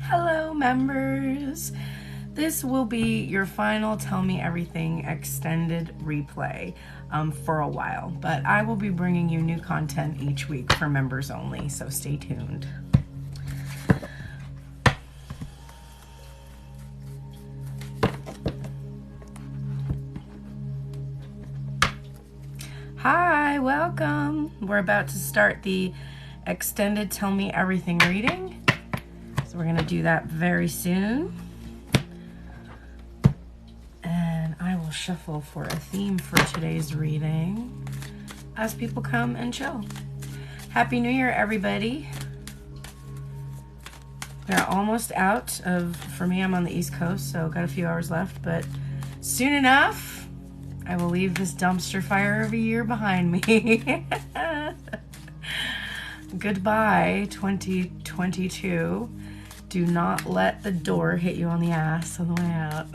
Hello, members. This will be your final Tell Me Everything extended replay for a while, but I will be bringing you new content each week for members only, so stay tuned. Hi, welcome. We're about to start the extended Tell Me Everything reading. So we're going to do that very soon. And I will shuffle for a theme for today's reading as people come and chill. Happy New Year, everybody. We're almost out of, for me, I'm on the East Coast, so got a few hours left, but soon enough, I will leave this dumpster fire of a year behind me. Goodbye, 2022. Do not let the door hit you on the ass on the way out.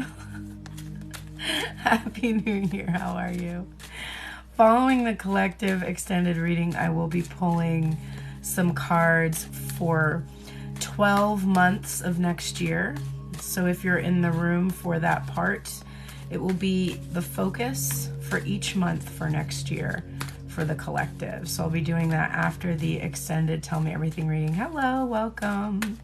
Happy New Year, how are you? Following the collective extended reading, I will be pulling some cards for 12 months of next year. So if you're in the room for that part, it will be the focus for each month for next year for the collective. So I'll be doing that after the extended Tell Me Everything reading. Hello, welcome.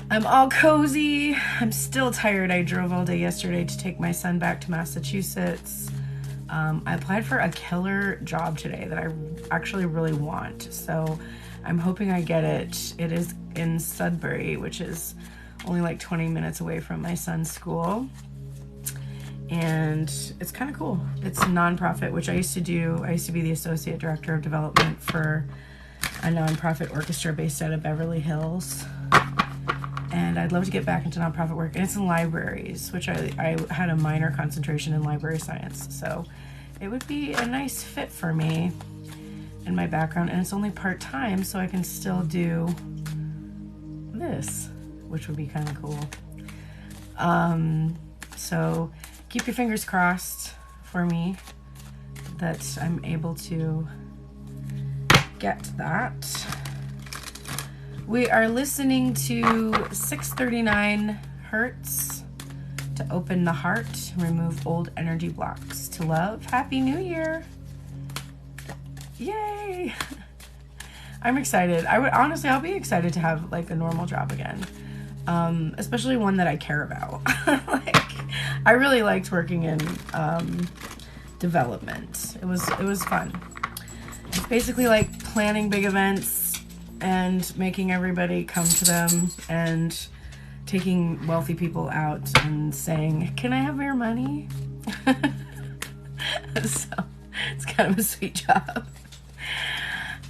I'm all cozy. I'm still tired. I drove all day yesterday to take my son back to Massachusetts. I applied for a killer job today that I actually really want. So I'm hoping I get it. It is in Sudbury, which is only like 20 minutes away from my son's school. And it's kind of cool. It's a nonprofit, which I used to do. I used to be the associate director of development for a nonprofit orchestra based out of Beverly Hills. And I'd love to get back into nonprofit work. And it's in libraries, which I had a minor concentration in library science. So it would be a nice fit for me and my background. And it's only part-time, so I can still do this, which would be kind of cool. So keep your fingers crossed for me that I'm able to get that. We are listening to 639 Hertz to open the heart, remove old energy blocks to love. Happy New Year. Yay. I'm excited. Honestly, I'll be excited to have like a normal job again. Especially one that I care about. I really liked working in development. It was fun. It's basically like planning big events and making everybody come to them and taking wealthy people out and saying, "Can I have your money?" So it's kind of a sweet job.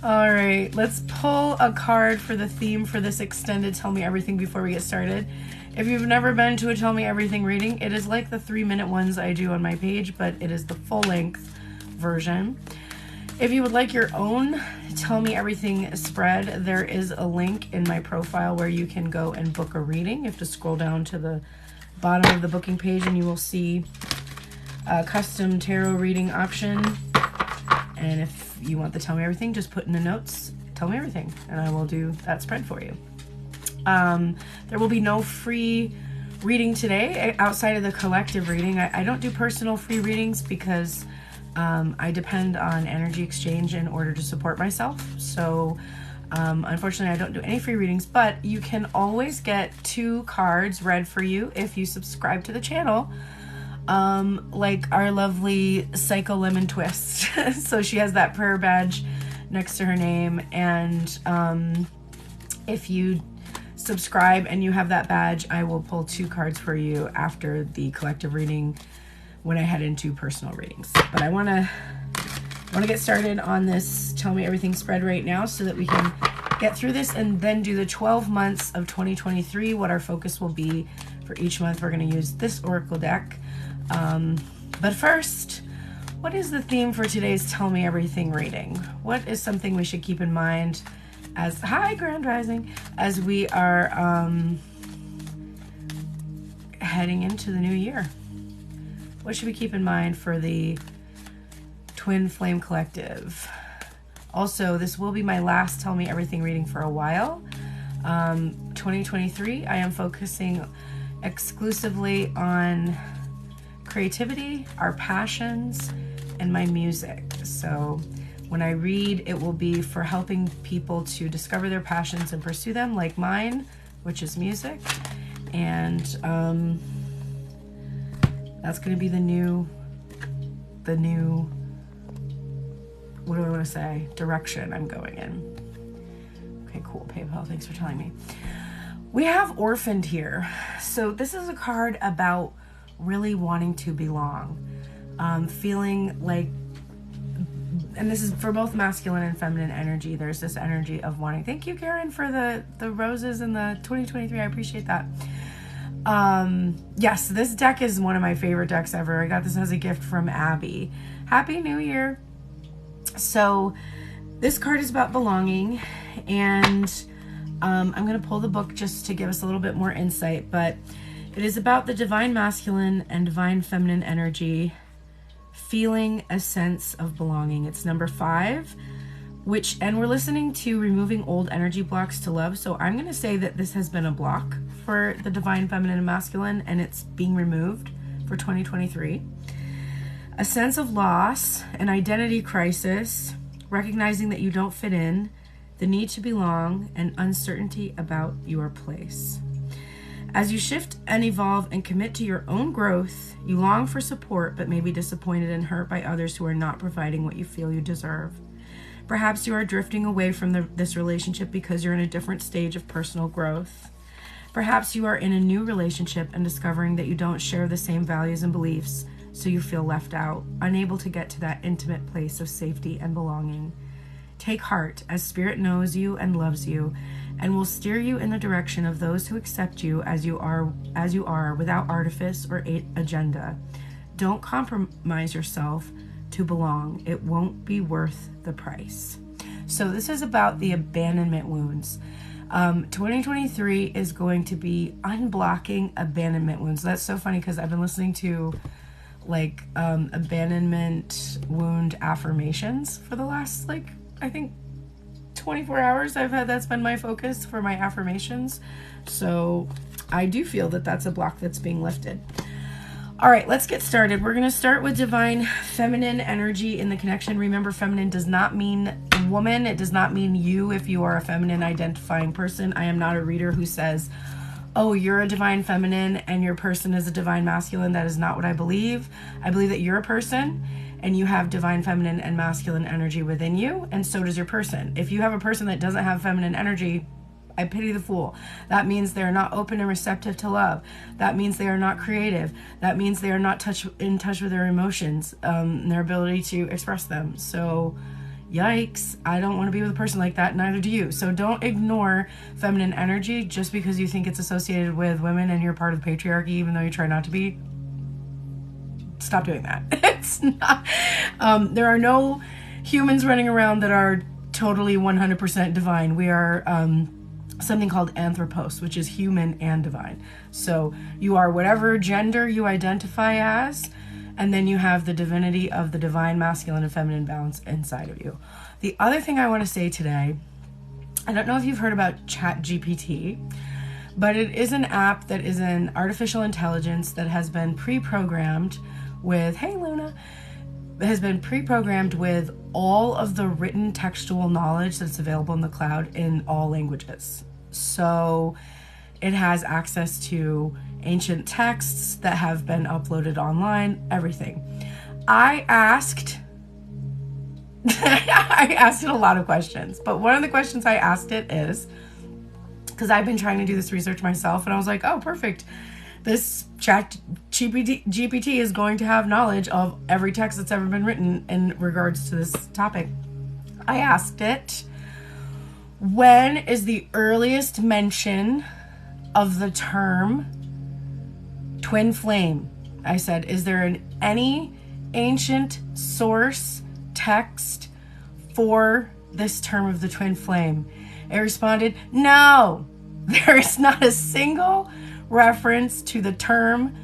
All right, let's pull a card for the theme for this extended Tell Me Everything before we get started. If you've never been to a Tell Me Everything reading, it is like the 3-minute ones I do on my page, but it is the full-length version. If you would like your own Tell Me Everything spread, there is a link in my profile where you can go and book a reading. You have to scroll down to the bottom of the booking page and you will see a custom tarot reading option. And if you want the Tell Me Everything, just put in the notes, Tell Me Everything, and I will do that spread for you. There will be no free reading today outside of the collective reading. I don't do personal free readings because I depend on energy exchange in order to support myself. So unfortunately, I don't do any free readings, but you can always get 2 cards read for you if you subscribe to the channel. Like our lovely Psycho Lemon Twist. So she has that prayer badge next to her name. And if you subscribe and you have that badge, I will pull 2 cards for you after the collective reading when I head into personal readings. But I want to get started on this Tell Me Everything spread right now so that we can get through this and then do the 12 months of 2023, what our focus will be for each month. We're going to use this Oracle deck. But first, what is the theme for today's Tell Me Everything reading? What is something we should keep in mind as, hi Grand Rising, as we are heading into the new year? What should we keep in mind for the Twin Flame Collective? Also, this will be my last Tell Me Everything reading for a while. 2023, I am focusing exclusively on creativity, our passions, and my music. So when I read, it will be for helping people to discover their passions and pursue them, like mine, which is music. And that's going to be the new, what do I want to say, direction I'm going in. Okay, cool. PayPal, thanks for telling me. We have Orphaned here. So this is a card about really wanting to belong, feeling like, and this is for both masculine and feminine energy. There's this energy of wanting. Thank you, Karen, for the roses and the 2023. I appreciate that. Yes, this deck is one of my favorite decks ever. I got this as a gift from Abby. Happy New Year. So this card is about belonging, and I'm going to pull the book just to give us a little bit more insight, but it is about the divine masculine and divine feminine energy feeling a sense of belonging. It's number 5, and we're listening to Removing Old Energy Blocks to Love. So I'm going to say that this has been a block for the divine feminine and masculine, and it's being removed for 2023. A sense of loss, an identity crisis, recognizing that you don't fit in, the need to belong, and uncertainty about your place. As you shift and evolve and commit to your own growth, you long for support but may be disappointed and hurt by others who are not providing what you feel you deserve. Perhaps you are drifting away from this relationship because you're in a different stage of personal growth. Perhaps you are in a new relationship and discovering that you don't share the same values and beliefs, so you feel left out, unable to get to that intimate place of safety and belonging. Take heart, as Spirit knows you and loves you, and will steer you in the direction of those who accept you as you are without artifice or agenda. Don't compromise yourself to belong. It won't be worth the price. So this is about the abandonment wounds. 2023 is going to be unblocking abandonment wounds. That's so funny because I've been listening to abandonment wound affirmations for the last I think 24 hours. That's been my focus for my affirmations. So I do feel that that's a block that's being lifted. All right, let's get started. We're going to start with divine feminine energy in the connection. Remember, feminine does not mean woman. It does not mean you if you are a feminine identifying person. I am not a reader who says, oh, you're a divine feminine and your person is a divine masculine. That is not what I believe. I believe that you're a person and you have divine feminine and masculine energy within you, and so does your person. If you have a person that doesn't have feminine energy, I pity the fool. That means they're not open and receptive to love. That means they are not creative. That means they are not in touch with their emotions, and their ability to express them. So yikes, I don't want to be with a person like that, neither do you. So don't ignore feminine energy just because you think it's associated with women and you're part of the patriarchy, even though you try not to be. Stop doing that. It's not, there are no humans running around that are totally 100% divine. We are something called anthropos, which is human and divine. So you are whatever gender you identify as, and then you have the divinity of the divine masculine and feminine balance inside of you. The other thing I want to say today, I don't know if you've heard about ChatGPT, but it is an app that is an artificial intelligence that has been pre-programmed with, hey Luna, has been pre-programmed with all of the written textual knowledge that's available in the cloud in all languages. So it has access to ancient texts that have been uploaded online, everything. I asked it a lot of questions, but one of the questions I asked it is, because I've been trying to do this research myself, and I was like, oh, perfect. This GPT is going to have knowledge of every text that's ever been written in regards to this topic. I asked it, when is the earliest mention of the term twin flame? I said, is there any ancient source text for this term of the twin flame? It responded, no, there is not a single reference to the term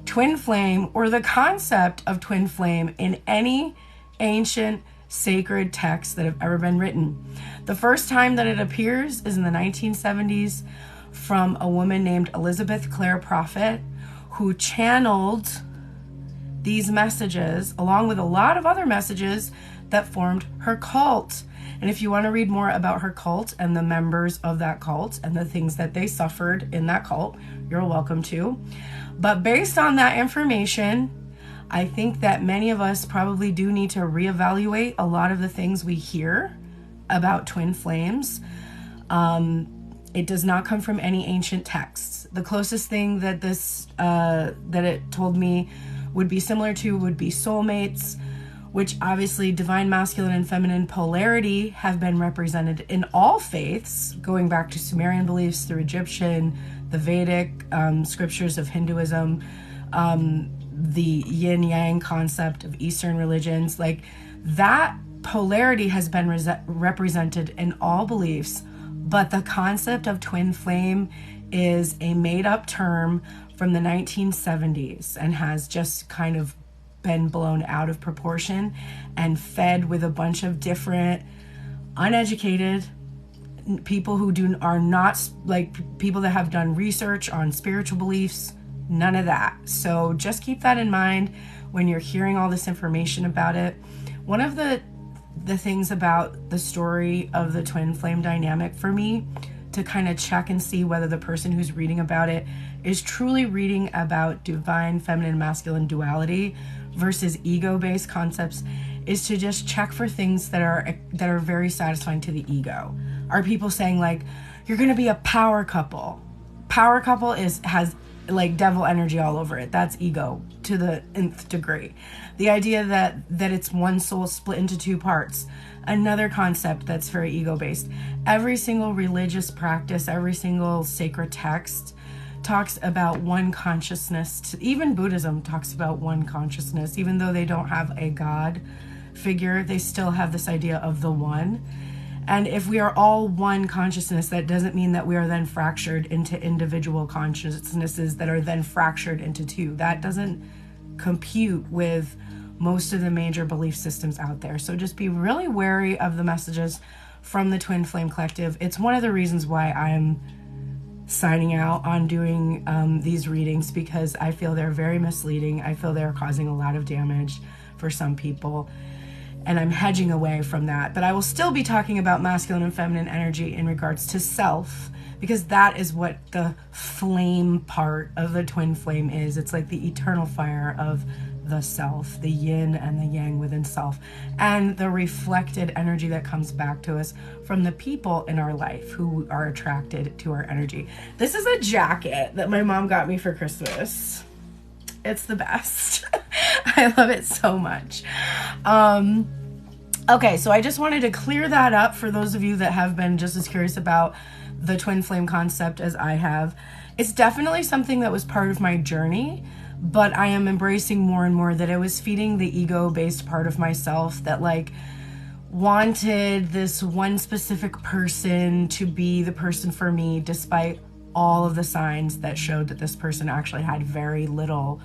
twin flame or the concept of twin flame in any ancient sacred texts that have ever been written. The first time that it appears is in the 1970s from a woman named Elizabeth Clare Prophet, who channeled these messages along with a lot of other messages that formed her cult. And if you want to read more about her cult and the members of that cult and the things that they suffered in that cult, you're welcome to. But based on that information, I think that many of us probably do need to reevaluate a lot of the things we hear about twin flames. It does not come from any ancient texts. The closest thing that that it told me would be similar to would be soulmates, which obviously divine masculine and feminine polarity have been represented in all faiths, going back to Sumerian beliefs through Egyptian, the Vedic scriptures of Hinduism, the yin-yang concept of Eastern religions. Like, that polarity has been represented in all beliefs, but the concept of twin flame is a made-up term from the 1970s and has just kind of been blown out of proportion and fed with a bunch of different uneducated people who are not like people that have done research on spiritual beliefs. None of that. So just keep that in mind when you're hearing all this information about it. One of the things about the story of the twin flame dynamic for me to kind of check and see whether the person who's reading about it is truly reading about divine feminine masculine duality versus ego-based concepts is to just check for things that are very satisfying to the ego. Are people saying like, you're going to be a power couple? Power couple has like devil energy all over it. That's ego to the nth degree. The idea that it's one soul split into two parts, another concept that's very ego-based. Every single religious practice, every single sacred text talks about one consciousness. Even Buddhism talks about one consciousness. Even though they don't have a God figure, they still have this idea of the one. And if we are all one consciousness, that doesn't mean that we are then fractured into individual consciousnesses that are then fractured into two. That doesn't compute with most of the major belief systems out there. So just be really wary of the messages from the Twin Flame Collective. It's one of the reasons why I'm signing out on doing these readings, because I feel they're very misleading. I feel they're causing a lot of damage for some people. And I'm hedging away from that. But I will still be talking about masculine and feminine energy in regards to self, because that is what the flame part of the twin flame is. It's like the eternal fire of the self, the yin and the yang within self, and the reflected energy that comes back to us from the people in our life who are attracted to our energy. This is a jacket that my mom got me for Christmas. It's the best. I love it so much. Okay, so I just wanted to clear that up for those of you that have been just as curious about the twin flame concept as I have. It's definitely something that was part of my journey, but I am embracing more and more that it was feeding the ego-based part of myself that like wanted this one specific person to be the person for me, despite all of the signs that showed that this person actually had very little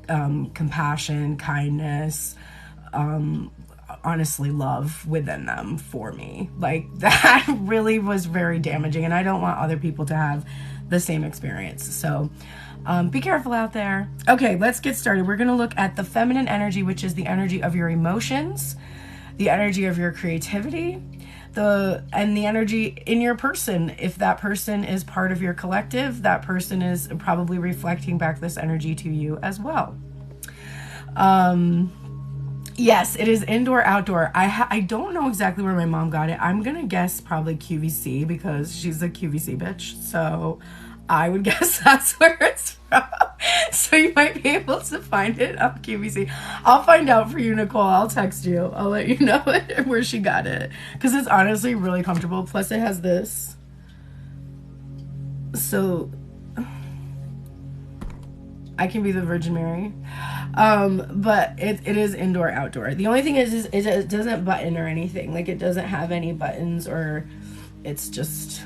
compassion, kindness, honestly love within them for me. Like, that really was very damaging, and I don't want other people to have the same experience. So be careful out there. Okay, let's get started. We're going to look at the feminine energy, which is the energy of your emotions, the energy of your creativity, and the energy in your person. If that person is part of your collective, that person is probably reflecting back this energy to you as well. Yes, it is indoor, outdoor. I don't know exactly where my mom got it. I'm gonna guess probably QVC, because she's a QVC bitch. So I would guess that's where it's from. So you might be able to find it on QVC. I'll find out for you, Nicole. I'll text you. I'll let you know where she got it, because it's honestly really comfortable. Plus it has this. So I can be the Virgin Mary. But it is indoor, outdoor. The only thing is it doesn't button or anything. Like, it doesn't have any buttons, or it's just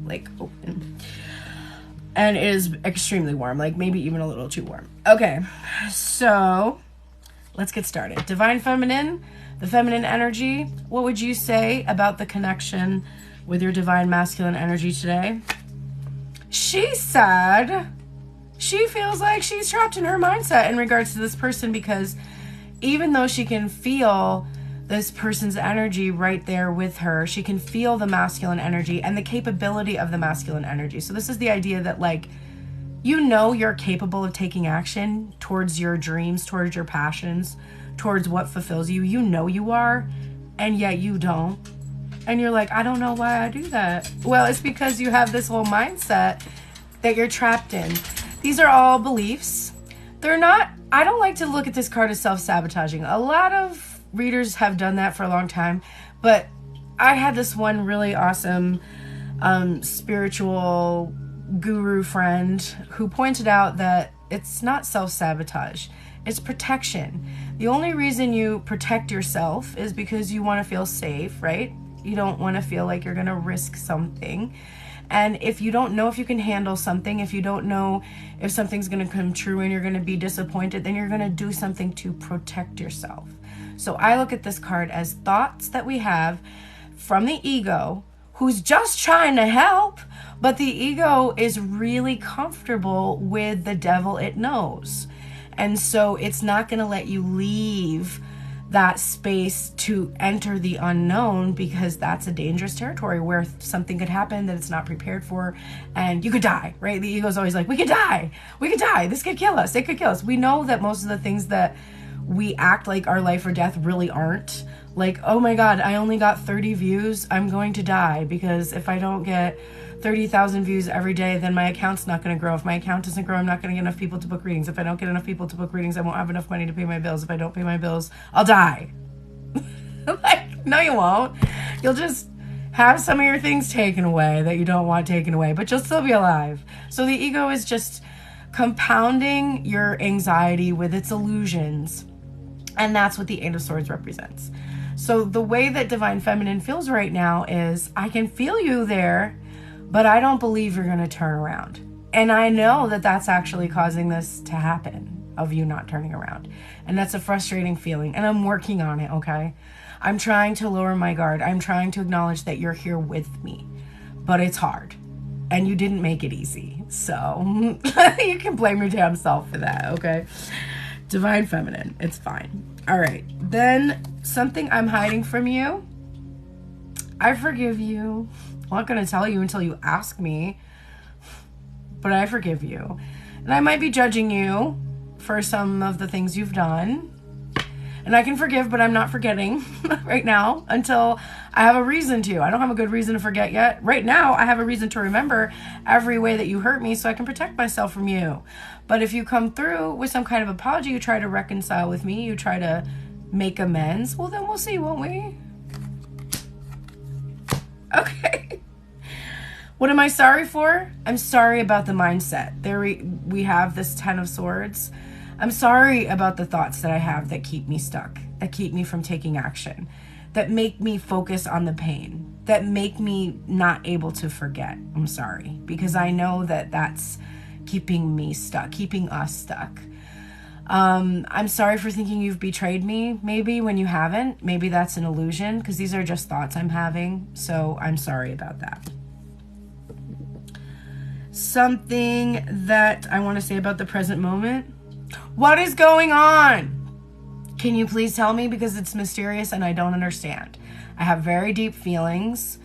like open. And it is extremely warm, like maybe even a little too warm. Okay, so let's get started. Divine feminine. The feminine energy, what would you say about the connection with your divine masculine energy today? She said she feels like she's trapped in her mindset in regards to this person, because even though she can feel this person's energy right there with her, she can feel the masculine energy and the capability of the masculine energy. So this is the idea that, like, you know, you're capable of taking action towards your dreams, towards your passions, towards what fulfills you. You know you are, and yet you don't. And you're like, I don't know why I do that. Well, it's because you have this whole mindset that you're trapped in. These are all beliefs. They're not, I don't like to look at this card as self-sabotaging. A lot of readers have done that for a long time, but I had this one really awesome spiritual guru friend who pointed out that it's not self-sabotage, it's protection. The only reason you protect yourself is because you want to feel safe, right? You don't want to feel like you're going to risk something. And if you don't know if you can handle something, if you don't know if something's going to come true and you're going to be disappointed, then you're going to do something to protect yourself. So I look at this card as thoughts that we have from the ego, who's just trying to help, but the ego is really comfortable with the devil it knows. And so it's not going to let you leave that space to enter the unknown, because that's a dangerous territory where something could happen that it's not prepared for and you could die, right? The ego's always like, we could die, this could kill us, it could kill us. We know that most of the things that we act like our life or death really aren't. Like, oh my God, I only got 30 views, I'm going to die, because if I don't get 30,000 views every day, then my account's not going to grow. If my account doesn't grow, I'm not going to get enough people to book readings. If I don't get enough people to book readings, I won't have enough money to pay my bills. If I don't pay my bills, I'll die. Like, no, you won't. You'll just have some of your things taken away that you don't want taken away, but you'll still be alive. So the ego is just compounding your anxiety with its illusions. And that's what the Eight of Swords represents. So the way that Divine Feminine feels right now is, I can feel you there, but I don't believe you're going to turn around. And I know that that's actually causing this to happen, of you not turning around. And that's a frustrating feeling. And I'm working on it, okay? I'm trying to lower my guard. I'm trying to acknowledge that you're here with me. But it's hard. And you didn't make it easy. So you can blame your damn self for that, okay? Divine Feminine, it's fine. All right. Then something I'm hiding from you. I forgive you. I'm not going to tell you until you ask me, but I forgive you. And I might be judging you for some of the things you've done. And I can forgive, but I'm not forgetting right now until I have a reason to. I don't have a good reason to forget yet. Right now, I have a reason to remember every way that you hurt me so I can protect myself from you. But if you come through with some kind of apology, you try to reconcile with me, you try to make amends, well, then we'll see, won't we? Okay. What am I sorry for? I'm sorry about the mindset. There we have this Ten of Swords. I'm sorry about the thoughts that I have that keep me stuck, that keep me from taking action, that make me focus on the pain, that make me not able to forget. I'm sorry, because I know that that's keeping me stuck, keeping us stuck. I'm sorry for thinking you've betrayed me, maybe, when you haven't. Maybe that's an illusion, because these are just thoughts I'm having. So I'm sorry about that. Something that I want to say about the present moment. What is going on? Can you please tell me, because it's mysterious and I don't understand. I have very deep feelings.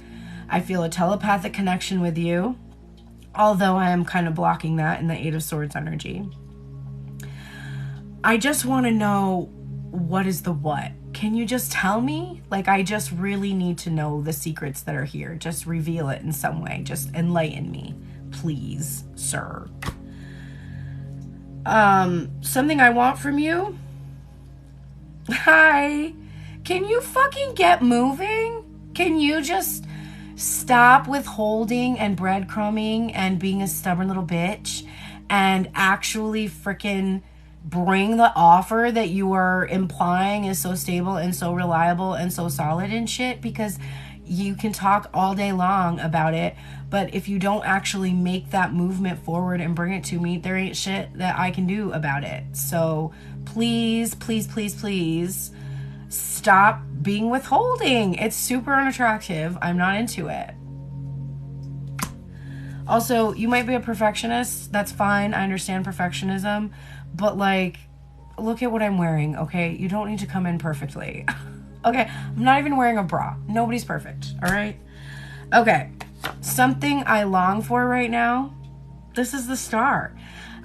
I feel a telepathic connection with you, although I am kind of blocking that in the Eight of Swords energy. I just want to know, what is the what? Can you just tell me? Like, I just really need to know the secrets that are here. Just reveal it in some way. Just enlighten me, please, sir. Something I want from you. Hi. Can you fucking get moving? Can you just stop withholding and breadcrumbing and being a stubborn little bitch and actually freaking bring the offer that you are implying is so stable and so reliable and so solid and shit? Because you can talk all day long about it, but if you don't actually make that movement forward and bring it to me, there ain't shit that I can do about it. So please, please, please, please stop being withholding. It's super unattractive. I'm not into it. Also, you might be a perfectionist. That's fine. I understand perfectionism. But, like, look at what I'm wearing, okay? You don't need to come in perfectly. Okay? I'm not even wearing a bra. Nobody's perfect, all right? Okay. Something I long for right now. This is the star.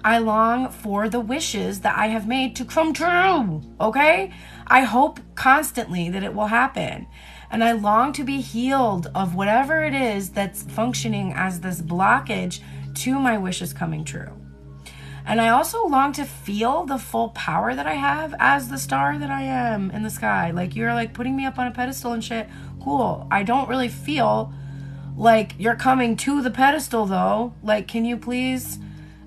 I long for the wishes that I have made to come true, okay? I hope constantly that it will happen. And I long to be healed of whatever it is that's functioning as this blockage to my wishes coming true. And I also long to feel the full power that I have as the star that I am in the sky. Like, you're like putting me up on a pedestal and shit. Cool. I don't really feel like you're coming to the pedestal though. Like, can you please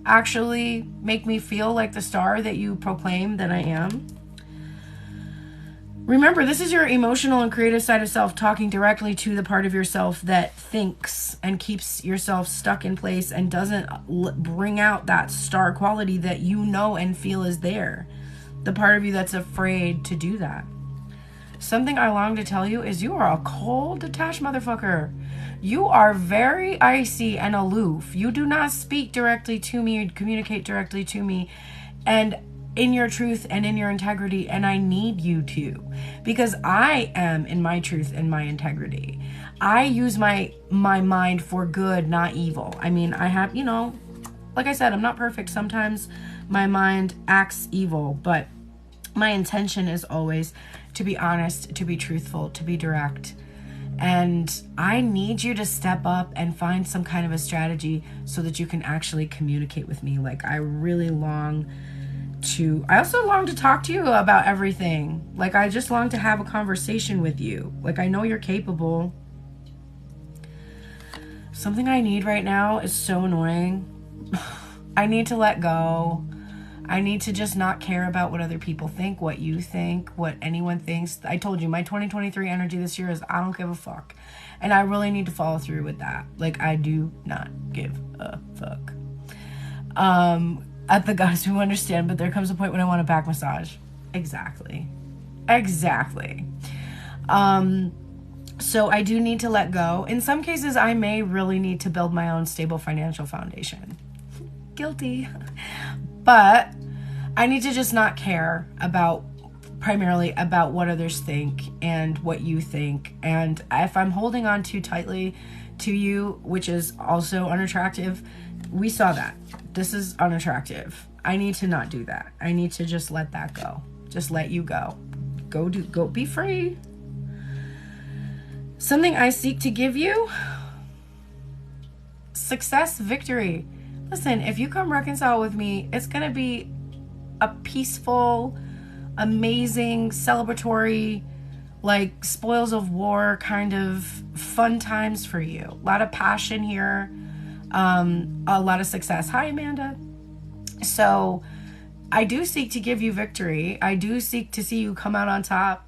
actually make me feel like the star that you proclaim that I am? Remember, this is your emotional and creative side of self talking directly to the part of yourself that thinks and keeps yourself stuck in place and doesn't bring out that star quality that you know and feel is there. The part of you that's afraid to do that. Something I long to tell you is you are a cold, detached motherfucker. You are very icy and aloof. You do not speak directly to me or communicate directly to me. And in your truth and in your integrity, and I need you to, because I am in my truth and my integrity. I use my mind for good, not evil. I mean, I have, like I said, I'm not perfect. Sometimes my mind acts evil, but my intention is always to be honest, to be truthful, to be direct. And I need you to step up and find some kind of a strategy so that you can actually communicate with me. Like, I really I also long to talk to you about everything. Like, I just long to have a conversation with you. Like, I know you're capable. Something I need right now is so annoying. I need to let go. I need to just not care about what other people think, what you think, what anyone thinks. I told you, my 2023 energy this year is I don't give a fuck. And I really need to follow through with that. Like, I do not give a fuck. At the goddess who understand, but there comes a point when I want a back massage. Exactly. So I do need to let go. In some cases, I may really need to build my own stable financial foundation. Guilty. But I need to just not care primarily about what others think and what you think. And if I'm holding on too tightly to you, which is also unattractive, we saw that. This is unattractive. I need to not do that. I need to just let that go. Just let you go. Go be free. Something I seek to give you. Success, victory. Listen, if you come reconcile with me, it's going to be a peaceful, amazing, celebratory, like spoils of war kind of fun times for you. A lot of passion here. A lot of success. Hi, Amanda. So I do seek to give you victory. I do seek to see you come out on top,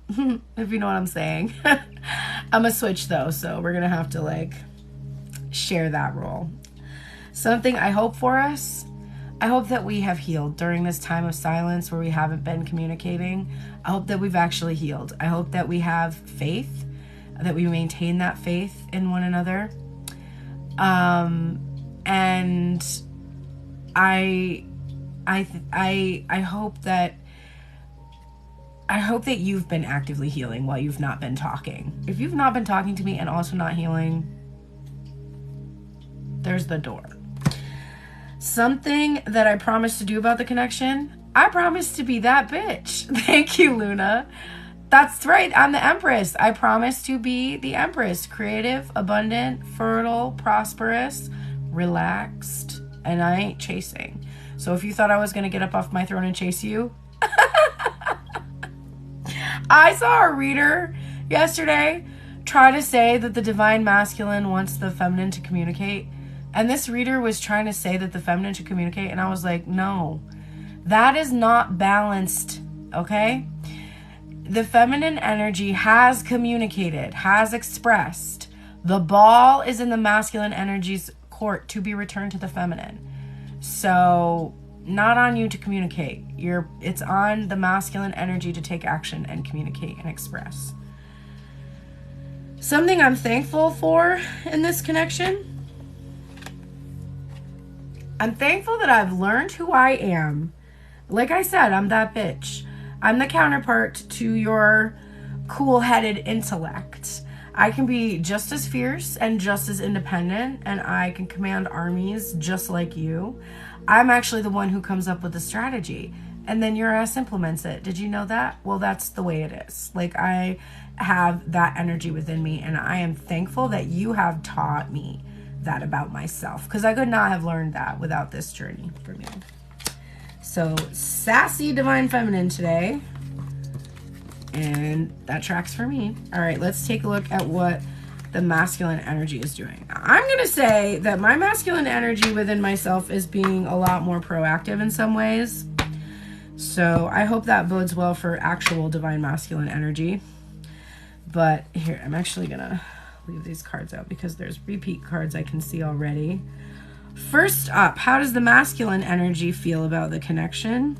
if you know what I'm saying. I'm a switch though, so we're going to have to share that role. Something I hope for us, I hope that we have healed during this time of silence where we haven't been communicating. I hope that we've actually healed. I hope that we have faith, that we maintain that faith in one another. And I hope that you've been actively healing while you've not been talking. If you've not been talking to me and also not healing, there's the door. Something that I promised to do about the connection, I promised to be that bitch. Thank you, Luna. That's right. I'm the Empress. I promise to be the Empress. Creative, abundant, fertile, prosperous, relaxed, and I ain't chasing. So if you thought I was going to get up off my throne and chase you, I saw a reader yesterday try to say that the divine masculine wants the feminine to communicate. And this reader was trying to say that the feminine should communicate. And I was like, no, that is not balanced. Okay. The feminine energy has communicated, has expressed. The ball is in the masculine energy's court to be returned to the feminine. So not on you to communicate. It's on the masculine energy to take action and communicate and express. Something I'm thankful for in this connection. I'm thankful that I've learned who I am. Like I said, I'm that bitch. I'm the counterpart to your cool-headed intellect. I can be just as fierce and just as independent, and I can command armies just like you. I'm actually the one who comes up with the strategy, and then your ass implements it. Did you know that? Well, that's the way it is. Like, I have that energy within me, and I am thankful that you have taught me that about myself, because I could not have learned that without this journey from you. So, sassy divine feminine today. And that tracks for me. All right, let's take a look at what the masculine energy is doing. I'm going to say that my masculine energy within myself is being a lot more proactive in some ways. So I hope that bodes well for actual divine masculine energy. But here, I'm actually going to leave these cards out because there's repeat cards I can see already. First up, how does the masculine energy feel about the connection?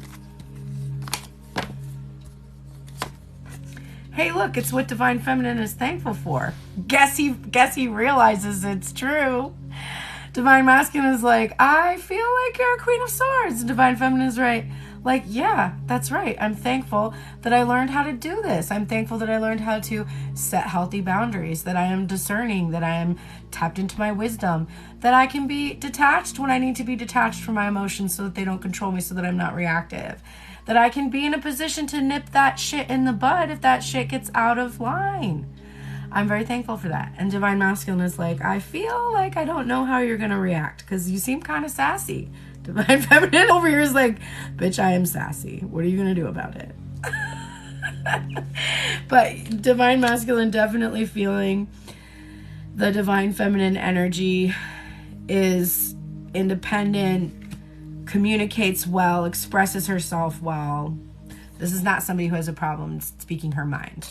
Hey, look, it's what divine feminine is thankful for. Guess he realizes it's true. Divine masculine is like, I feel like you're a queen of swords. Divine feminine is right. Like, yeah, that's right. I'm thankful that I learned how to do this. I'm thankful that I learned how to set healthy boundaries, that I am discerning, that I am tapped into my wisdom, that I can be detached when I need to be detached from my emotions so that they don't control me, so that I'm not reactive. That I can be in a position to nip that shit in the bud if that shit gets out of line. I'm very thankful for that. And divine masculine is like, I feel like I don't know how you're going to react because you seem kind of sassy. Divine feminine over here is like, bitch, I am sassy. What are you going to do about it? But divine masculine definitely feeling the divine feminine energy is independent, communicates well, expresses herself well. This is not somebody who has a problem speaking her mind.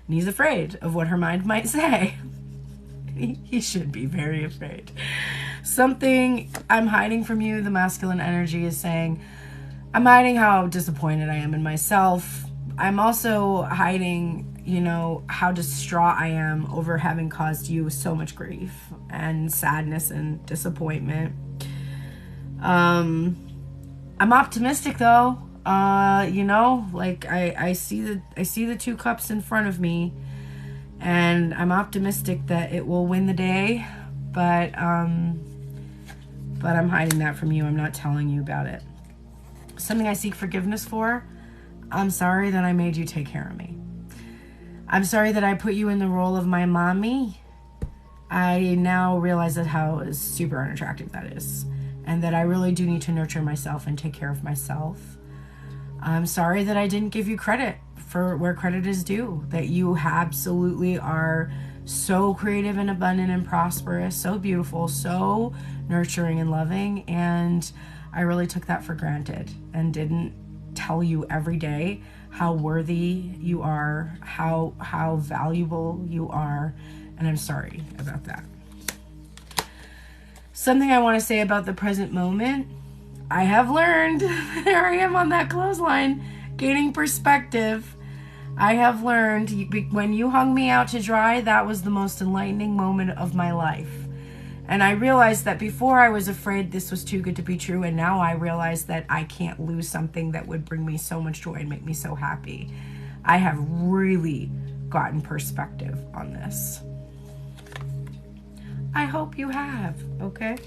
And he's afraid of what her mind might say. He should be very afraid. Something I'm hiding from you, the masculine energy is saying, I'm hiding how disappointed I am in myself. I'm also hiding, how distraught I am over having caused you so much grief and sadness and disappointment. I'm optimistic though. I see the two cups in front of me, and I'm optimistic that it will win the day, but I'm hiding that from you. I'm not telling you about it. Something I seek forgiveness for. I'm sorry that I made you take care of me. I'm sorry that I put you in the role of my mommy. I now realize that how super unattractive that is, and that I really do need to nurture myself and take care of myself. I'm sorry that I didn't give you credit for where credit is due, that you absolutely are so creative and abundant and prosperous, so beautiful, so nurturing and loving, and I really took that for granted and didn't tell you every day how worthy you are, how valuable you are, and I'm sorry about that. Something I want to say about the present moment. I have learned, there I am on that clothesline, gaining perspective. I have learned, when you hung me out to dry, that was the most enlightening moment of my life. And I realized that before I was afraid this was too good to be true, and now I realize that I can't lose something that would bring me so much joy and make me so happy. I have really gotten perspective on this. I hope you have, okay?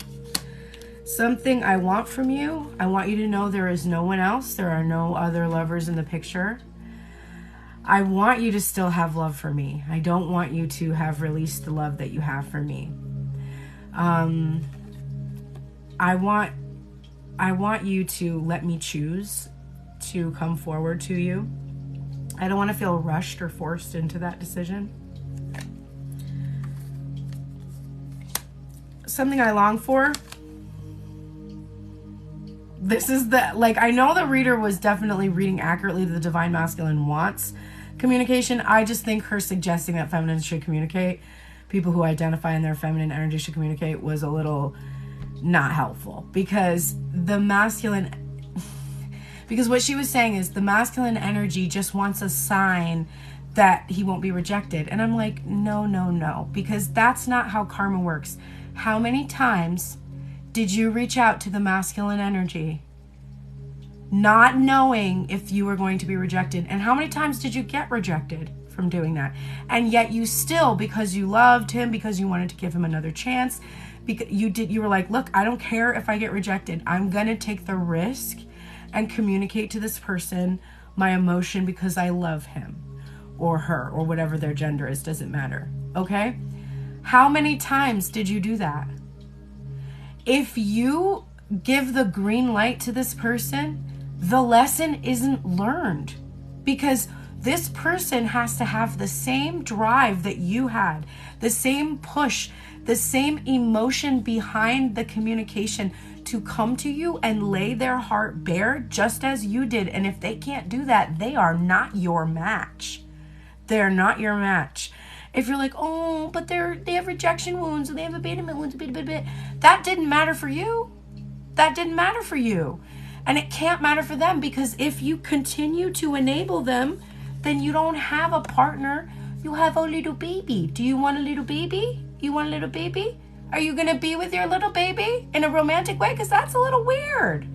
Something I want from you. I want you to know there is no one else. There are no other lovers in the picture. I want you to still have love for me. I don't want you to have released the love that you have for me. I want you to let me choose to come forward to you. I don't want to feel rushed or forced into that decision. Something I long for. This is I know the reader was definitely reading accurately. The divine masculine wants communication. I just think her suggesting that feminines should communicate, people who identify in their feminine energy should communicate, was a little not helpful, because the masculine Because what she was saying is the masculine energy just wants a sign that he won't be rejected. And I'm like, no, because that's not how karma works. How many times did you reach out to the masculine energy not knowing if you were going to be rejected? And how many times did you get rejected from doing that? And yet you still, because you loved him, because you wanted to give him another chance, because you were like, look, I don't care if I get rejected. I'm going to take the risk and communicate to this person my emotion because I love him or her or whatever their gender is, doesn't matter. Okay? How many times did you do that? If you give the green light to this person, the lesson isn't learned, because this person has to have the same drive that you had, the same push, the same emotion behind the communication to come to you and lay their heart bare just as you did. And if they can't do that, they are not your match. They're not your match. If you're like, oh, but they have rejection wounds, and they have abandonment wounds, that didn't matter for you. That didn't matter for you. And it can't matter for them, because if you continue to enable them, then you don't have a partner. You have a little baby. Do you want a little baby? You want a little baby? Are you going to be with your little baby in a romantic way? Because that's a little weird.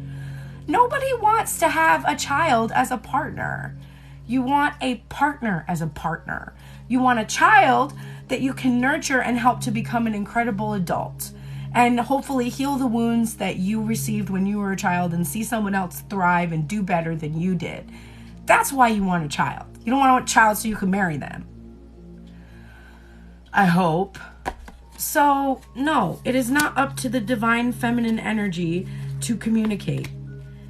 Nobody wants to have a child as a partner. You want a partner as a partner. You want a child that you can nurture and help to become an incredible adult, and hopefully heal the wounds that you received when you were a child and see someone else thrive and do better than you did. That's why you want a child. You don't want a child so you can marry them, I hope. So, no, it is not up to the divine feminine energy to communicate.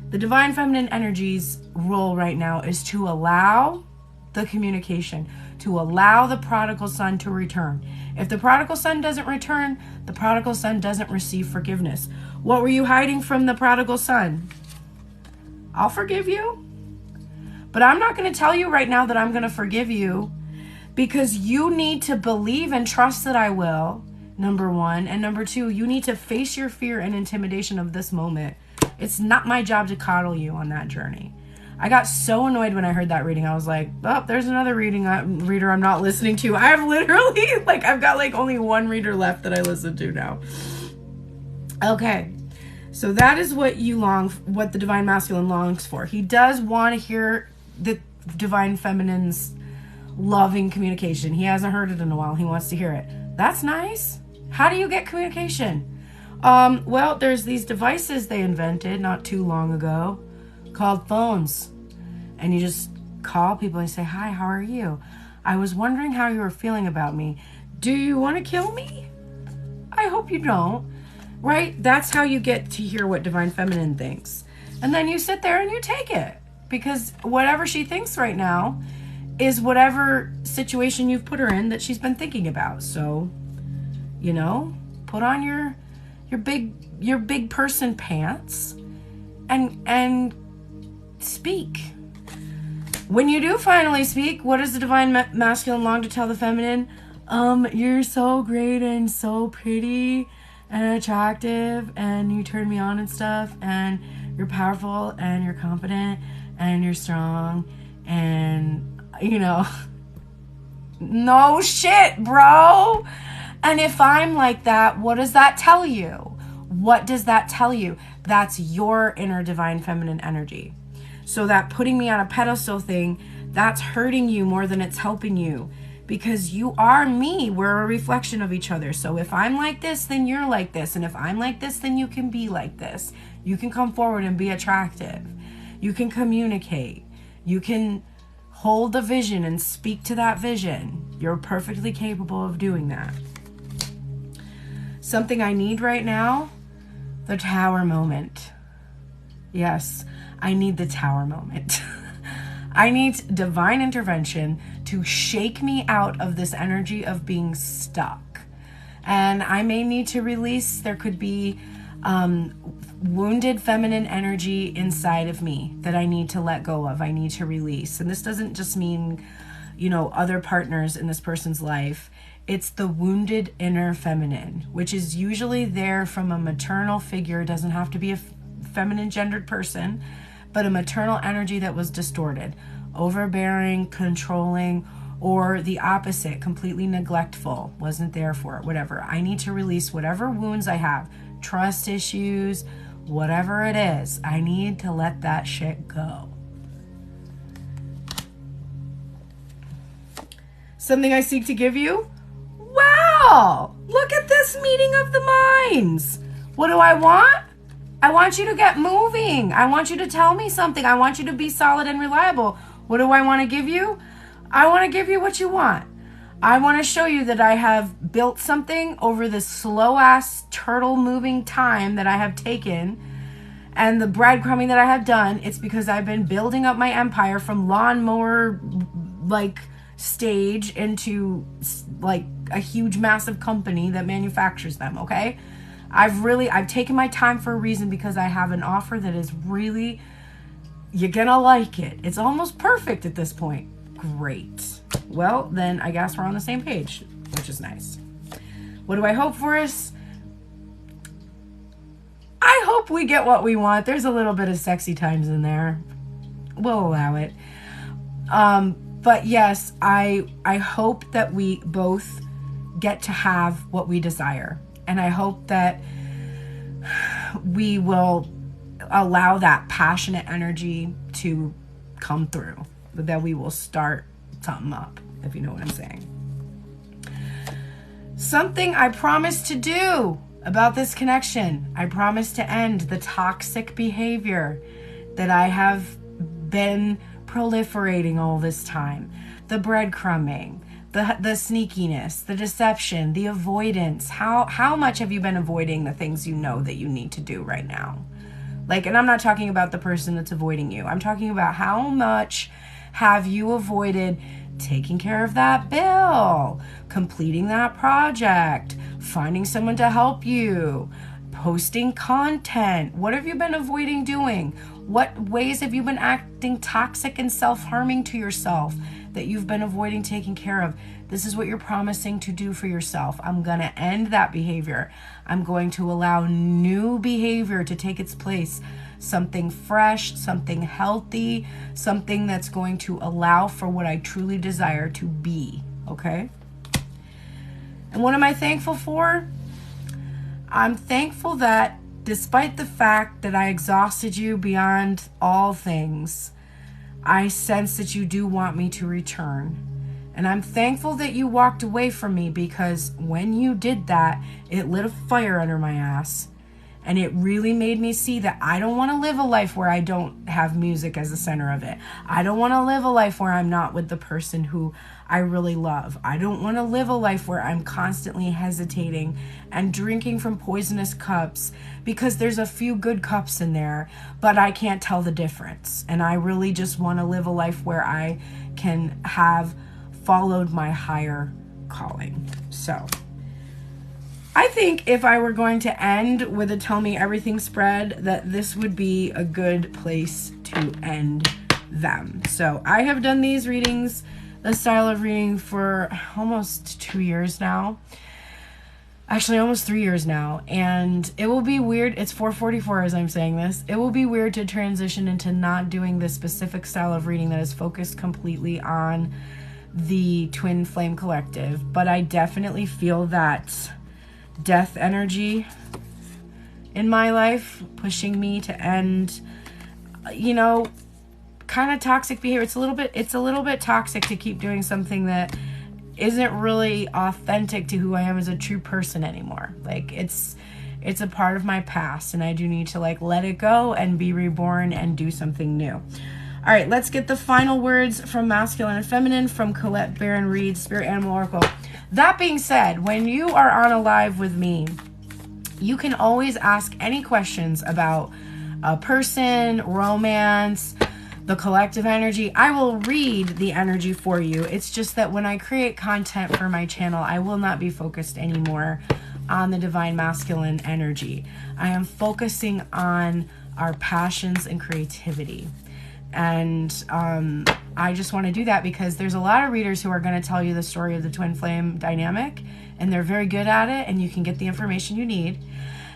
The divine feminine energy's role right now is to allow the communication, to allow the prodigal son to return. If the prodigal son doesn't return, the prodigal son doesn't receive forgiveness. What were you hiding from the prodigal son? I'll forgive you. But I'm not going to tell you right now that I'm going to forgive you, because you need to believe and trust that I will, number one. And number two, you need to face your fear and intimidation of this moment. It's not my job to coddle you on that journey. I got so annoyed when I heard that reading. I was like, oh, there's another reader I'm not listening to. I've literally, I've got only one reader left that I listen to now. Okay. So that is what what the divine masculine longs for. He does want to hear the divine feminine's loving communication. He hasn't heard it in a while. He wants to hear it. That's nice. How do you get communication? Well, there's these devices they invented not too long ago called phones. And you just call people and say, hi, how are you? I was wondering how you were feeling about me. Do you want to kill me? I hope you don't. Right? That's how you get to hear what divine feminine thinks. And then you sit there and you take it, because whatever she thinks right now is whatever situation you've put her in that she's been thinking about. So, put on your big person pants and speak. When you do finally speak, what does the divine masculine long to tell the feminine? You're so great and so pretty and attractive, and you turn me on and stuff, and you're powerful and you're confident and you're strong, and no shit, bro. And if I'm like that, what does that tell you? What does that tell you? That's your inner divine feminine energy. So that putting me on a pedestal thing, that's hurting you more than it's helping you, because you are me. We're a reflection of each other. So if I'm like this, then you're like this. And if I'm like this, then you can be like this. You can come forward and be attractive. You can communicate. You can hold the vision and speak to that vision. You're perfectly capable of doing that. Something I need right now, the tower moment. Yes, I need the tower moment. I need divine intervention to shake me out of this energy of being stuck. And I may need to release, there could be wounded feminine energy inside of me that I need to let go of. I need to release. And this doesn't just mean, other partners in this person's life. It's the wounded inner feminine, which is usually there from a maternal figure. It doesn't have to be a feminine gendered person, but a maternal energy that was distorted, overbearing, controlling, or the opposite, completely neglectful, wasn't there for it, whatever. I need to release whatever wounds I have, trust issues, whatever it is. I need to let that shit go. Something I seek to give you? Wow! Look at this meeting of the minds. What do I want? I want you to get moving. I want you to tell me something. I want you to be solid and reliable. What do I want to give you? I want to give you what you want. I want to show you that I have built something over this slow-ass turtle moving time that I have taken, and the breadcrumbing that I have done. It's because I've been building up my empire from lawnmower stage into like a huge massive company that manufactures them. Okay, I've taken my time for a reason, because I have an offer that is really, you're gonna like it. It's almost perfect at this point. Great. Well, then I guess we're on the same page, which is nice. What do I hope for us? I hope we get what we want. There's a little bit of sexy times in there. We'll allow it. But yes, I hope that we both get to have what we desire. And I hope that we will allow that passionate energy to come through. That we will start something up, if you know what I'm saying. Something I promise to do about this connection. I promise to end the toxic behavior that I have been proliferating all this time. The breadcrumbing, the sneakiness, the deception, the avoidance. How much have you been avoiding the things you know that you need to do right now? And I'm not talking about the person that's avoiding you. I'm talking about how much have you avoided taking care of that bill, completing that project, finding someone to help you, posting content. What have you been avoiding doing? What ways have you been acting toxic and self-harming to yourself that you've been avoiding taking care of? This is what you're promising to do for yourself. I'm going to end that behavior. I'm going to allow new behavior to take its place. Something fresh, something healthy, something that's going to allow for what I truly desire to be, okay? And what am I thankful for? I'm thankful that despite the fact that I exhausted you beyond all things, I sense that you do want me to return. And I'm thankful that you walked away from me, because when you did that, it lit a fire under my ass. And it really made me see that I don't want to live a life where I don't have music as the center of it. I don't want to live a life where I'm not with the person who I really love. I don't want to live a life where I'm constantly hesitating and drinking from poisonous cups, because there's a few good cups in there, but I can't tell the difference. And I really just want to live a life where I can have followed my higher calling. So I think if I were going to end with a Tell Me Everything spread, that this would be a good place to end them. So I have done these readings, the style of reading, for almost 2 years now. Actually, almost 3 years now. And it will be weird. It's 4:44 as I'm saying this. It will be weird to transition into not doing this specific style of reading that is focused completely on the Twin Flame Collective. But I definitely feel that death energy in my life pushing me to end, kind of toxic behavior. It's a little bit toxic to keep doing something that isn't really authentic to who I am as a true person anymore. It's a part of my past, and I do need to let it go and be reborn and do something new. All right, let's get the final words from Masculine and Feminine from Colette Baron Reed, Spirit Animal Oracle. That being said, when you are on a live with me, you can always ask any questions about a person, romance, the collective energy. I will read the energy for you. It's just that when I create content for my channel, I will not be focused anymore on the divine masculine energy. I am focusing on our passions and creativity. And I just want to do that because there's a lot of readers who are going to tell you the story of the twin flame dynamic, and they're very good at it, and you can get the information you need.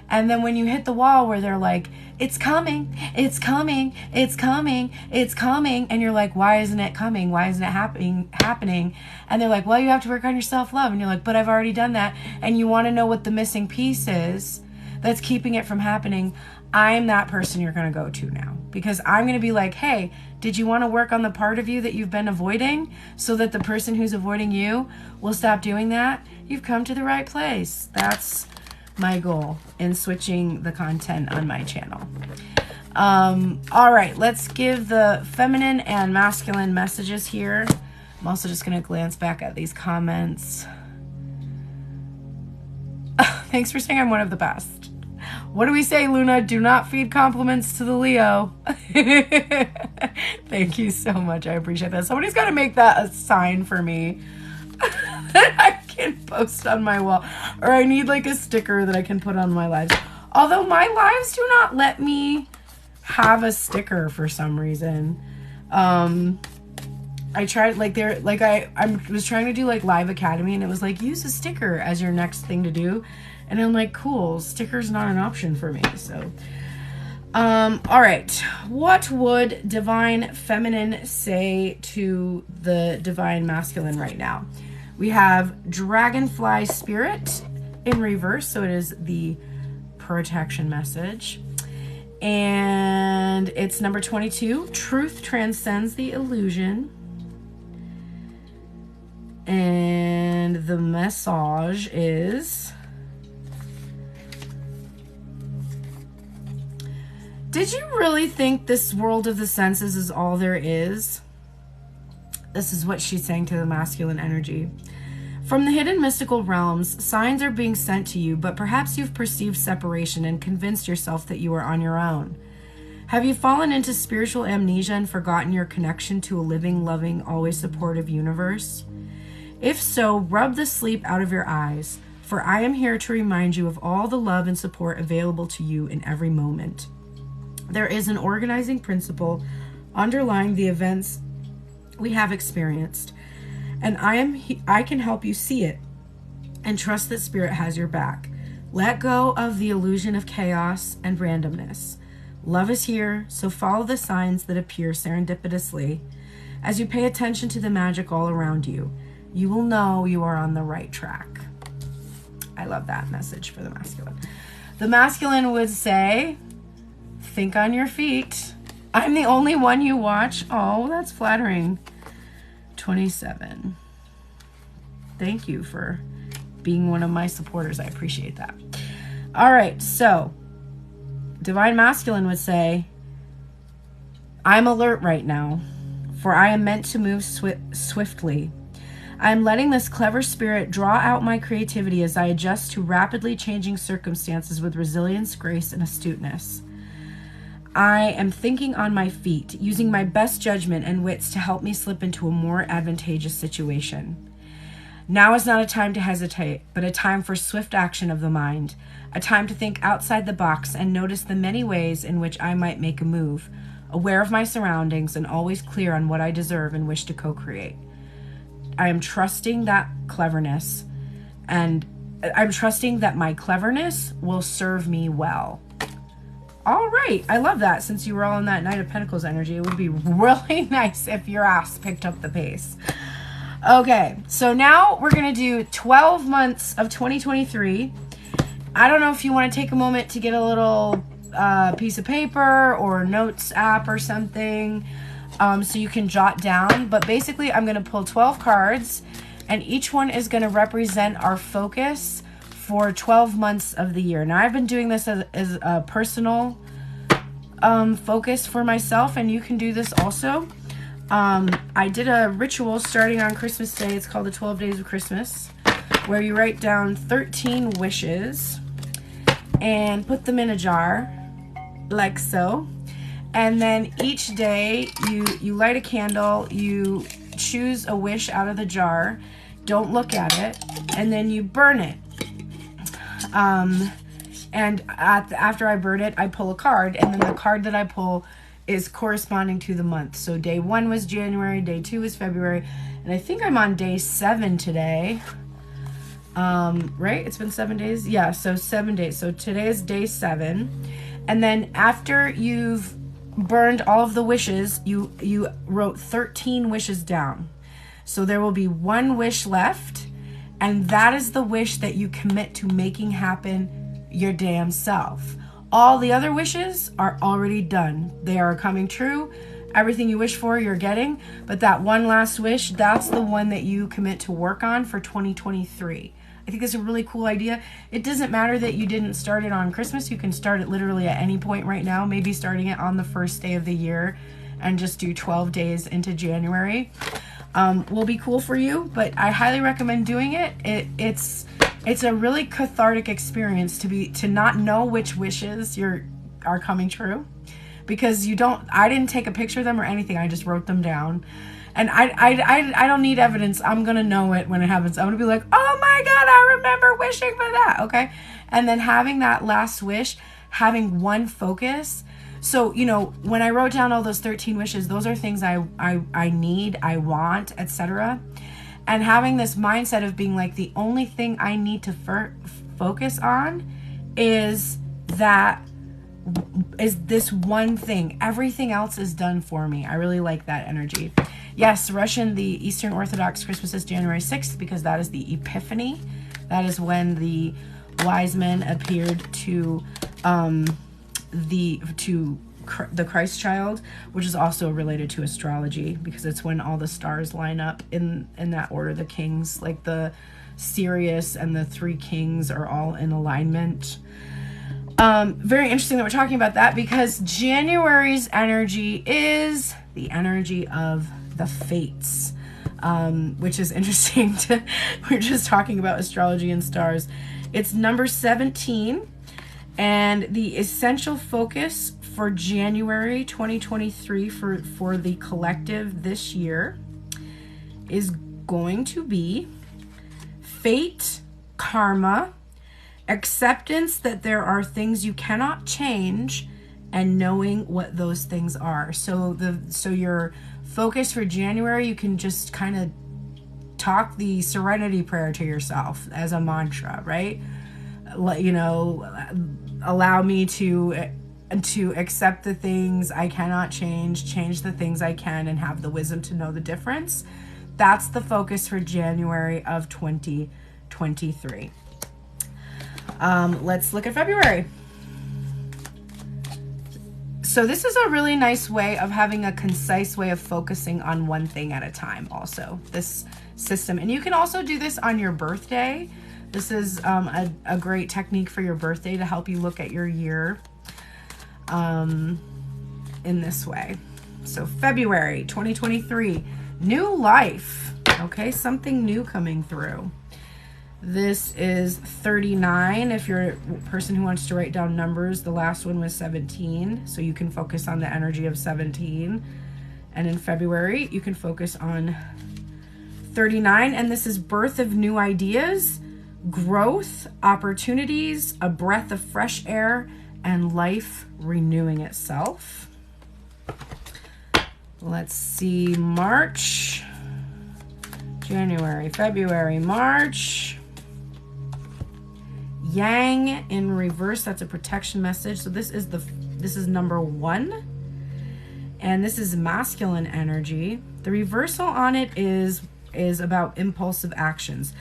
And then when you hit the wall where they're like, it's coming, it's coming, it's coming, it's coming. And you're like, why isn't it coming? Why isn't it happening? And they're like, well, you have to work on your self-love. And you're like, but I've already done that. And you want to know what the missing piece is that's keeping it from happening. I'm that person you're going to go to now, because I'm going to be like, hey, did you want to work on the part of you that you've been avoiding so that the person who's avoiding you will stop doing that? You've come to the right place. That's my goal in switching the content on my channel. All right, let's give the feminine and masculine messages here. I'm also just going to glance back at these comments. Thanks for saying I'm one of the best. What do we say, Luna? Do not feed compliments to the Leo. Thank you so much. I appreciate that. Somebody's got to make that a sign for me that I can post on my wall. Or I need like a sticker that I can put on my lives. Although my lives do not let me have a sticker for some reason. I tried, like, I was trying to do like Live Academy, and it was like, use a sticker as your next thing to do. And I'm like, cool, sticker's not an option for me. So, all right. What would divine feminine say to the divine masculine right now? We have dragonfly spirit in reverse. So it is the protection message. And it's number 22. Truth transcends the illusion. And the message is, did you really think this world of the senses is all there is? This is what she's saying to the masculine energy. From the hidden mystical realms, signs are being sent to you, but perhaps you've perceived separation and convinced yourself that you are on your own. Have you fallen into spiritual amnesia and forgotten your connection to a living, loving, always supportive universe? If so, rub the sleep out of your eyes, for I am here to remind you of all the love and support available to you in every moment. There is an organizing principle underlying the events we have experienced, and I can help you see it and trust that Spirit has your back. Let go of the illusion of chaos and randomness. Love is here, so follow the signs that appear serendipitously. As you pay attention to the magic all around you, you will know you are on the right track. I love that message for the masculine. The masculine would say, think on your feet. I'm the only one you watch. Oh, that's flattering. 27. Thank you for being one of my supporters. I appreciate that. All right, so divine masculine would say, I'm alert right now, for I am meant to move swiftly. I am letting this clever spirit draw out my creativity as I adjust to rapidly changing circumstances with resilience, grace, and astuteness. I am thinking on my feet, using my best judgment and wits to help me slip into a more advantageous situation. Now is not a time to hesitate, but a time for swift action of the mind, a time to think outside the box and notice the many ways in which I might make a move, aware of my surroundings and always clear on what I deserve and wish to co-create. I am trusting that cleverness, and I'm trusting that my cleverness will serve me well. All right, I love that. Since you were all in that Knight of Pentacles energy, it would be really nice if your ass picked up the pace. Okay, so now we're going to do 12 months of 2023. I don't know if you want to take a moment to get a little piece of paper or notes app or something, so you can jot down. But basically, I'm going to pull 12 cards, and each one is going to represent our focus for 12 months of the year. Now, I've been doing this as a personal focus for myself, and you can do this also. I did a ritual starting on Christmas Day. It's called the 12 Days of Christmas, where you write down 13 wishes and put them in a jar, like so. And then each day you light a candle, you choose a wish out of the jar, don't look at it, and then you burn it. And after I burn it, I pull a card, and then the card that I pull is corresponding to the month. So day 1 was January, day 2 was February, and I think I'm on day 7 today. Right? It's been 7 days. Yeah, so 7 days. So today is day 7. And then after you've burned all of the wishes, you wrote 13 wishes down. So there will be 1 wish left, and that is the wish that you commit to making happen your damn self. All the other wishes are already done. They are coming true. Everything you wish for, you're getting. But that one last wish, that's the one that you commit to work on for 2023. I think that's a really cool idea. It doesn't matter that you didn't start it on Christmas. You can start it literally at any point right now, maybe starting it on the first day of the year and just do 12 days into January. Will be cool for you, but I highly recommend doing it. It's a really cathartic experience to not know which wishes are coming true, because I didn't take a picture of them or anything. I just wrote them down. And I don't need evidence. I'm going to know it when it happens. I'm going to be like, oh my God, I remember wishing for that. Okay. And then having that last wish, having one focus. So, when I wrote down all those 13 wishes, those are things I need, I want, etc. And having this mindset of being like, the only thing I need to focus on is this one thing. Everything else is done for me. I really like that energy. Yes, the Eastern Orthodox Christmas is January 6th because that is the Epiphany. That is when the wise men appeared to the Christ child, which is also related to astrology because it's when all the stars line up in that order. The kings, like the Sirius and the 3 kings, are all in alignment. Very interesting that we're talking about that because January's energy is the energy of the fates, which is interesting. We're just talking about astrology and stars. It's number 17, and the essential focus for January 2023 for the collective this year is going to be fate, karma, acceptance that there are things you cannot change, and knowing what those things are. So your focus for January, you can just kind of talk the serenity prayer to yourself as a mantra, right? Allow me to accept the things I cannot change the things I can, and have the wisdom to know the difference. That's the focus for January of 2023. Let's look at February. So this is a really nice way of having a concise way of focusing on one thing at a time also, this system. And you can also do this on your birthday. This is a great technique for your birthday to help you look at your year in this way. So February 2023, new life. Okay, something new coming through. This is 39. If you're a person who wants to write down numbers, the last one was 17. So you can focus on the energy of 17. And in February, you can focus on 39. And this is birth of new ideas, growth, opportunities, a breath of fresh air, and life renewing itself. Let's see, March, January, February, March. Yang in reverse, that's a protection message. So this is number 1, and this is masculine energy. The reversal on it is about impulsive actions,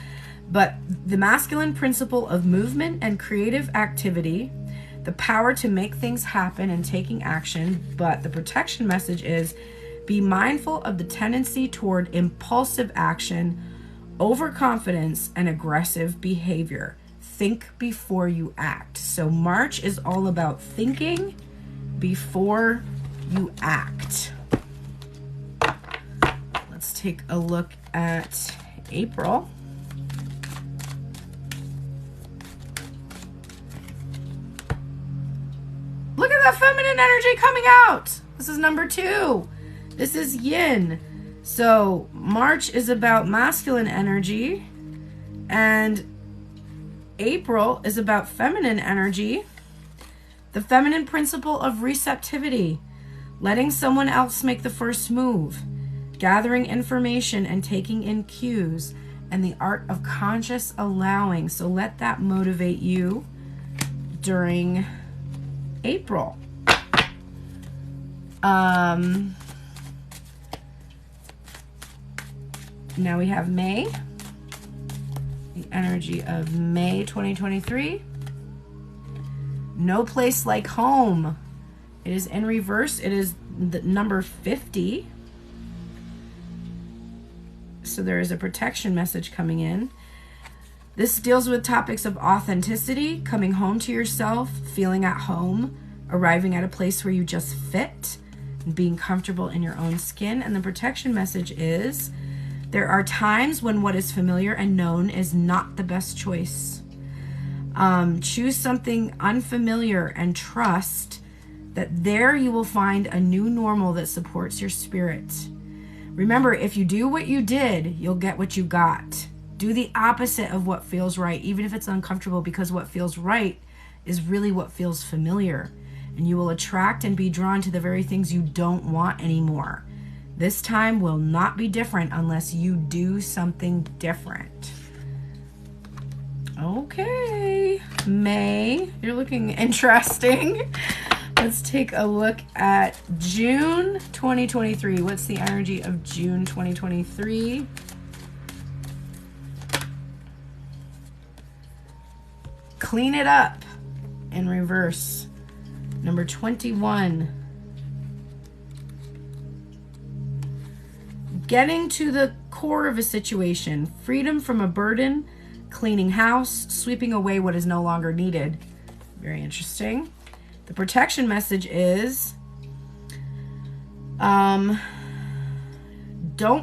but the masculine principle of movement and creative activity, the power to make things happen and taking action. But the protection message is be mindful of the tendency toward impulsive action, overconfidence, and aggressive behavior. Think before you act. So March is all about thinking before you act. Let's take a look at April. Look at that feminine energy coming out. This is number 2. This is yin. So March is about masculine energy, and April is about feminine energy. The feminine principle of receptivity, letting someone else make the first move, gathering information and taking in cues, and the art of conscious allowing. So let that motivate you during April. Now we have May, the energy of May 2023. No place like home. It is in reverse. It is the number 50. So there is a protection message coming in. This deals with topics of authenticity, coming home to yourself, feeling at home, arriving at a place where you just fit, and being comfortable in your own skin. And the protection message is, there are times when what is familiar and known is not the best choice. Choose something unfamiliar and trust that there you will find a new normal that supports your spirit. Remember, if you do what you did, you'll get what you got. Do the opposite of what feels right, even if it's uncomfortable, because what feels right is really what feels familiar. And you will attract and be drawn to the very things you don't want anymore. This time will not be different unless you do something different. Okay, May, you're looking interesting. Let's take a look at June 2023. What's the energy of June 2023? Clean it up in reverse. Number 21. Getting to the core of a situation. Freedom from a burden. Cleaning house. Sweeping away what is no longer needed. Very interesting. The protection message is, don't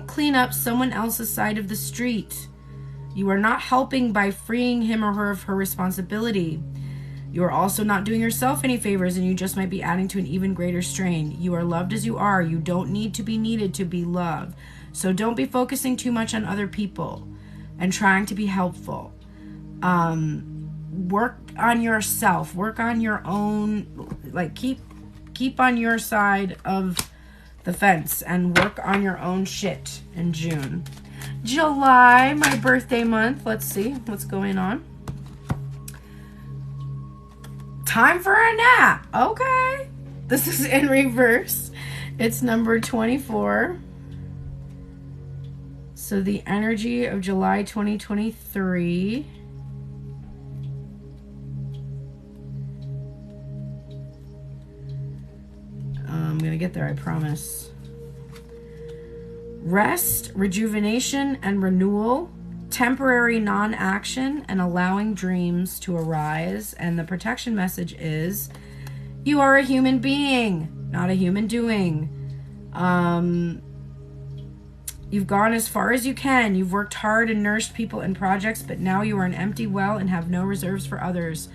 clean up someone else's side of the street. You are not helping by freeing him or her of her responsibility. You are also not doing yourself any favors, and you just might be adding to an even greater strain. You are loved as you are. You don't need to be needed to be loved. So don't be focusing too much on other people and trying to be helpful. Work on yourself. Work on your own, like keep on your side of the fence and work on your own shit in June. July, my birthday month. Let's see what's going on. Time for a nap. Okay. This is in reverse. It's number 24. So the energy of July 2023. I'm going to get there, I promise. Rest, rejuvenation, and renewal. Temporary non-action and allowing dreams to arise. And the protection message is, you are a human being, not a human doing. You've gone as far as you can. You've worked hard and nourished people and projects, but now you are an empty well and have no reserves for others.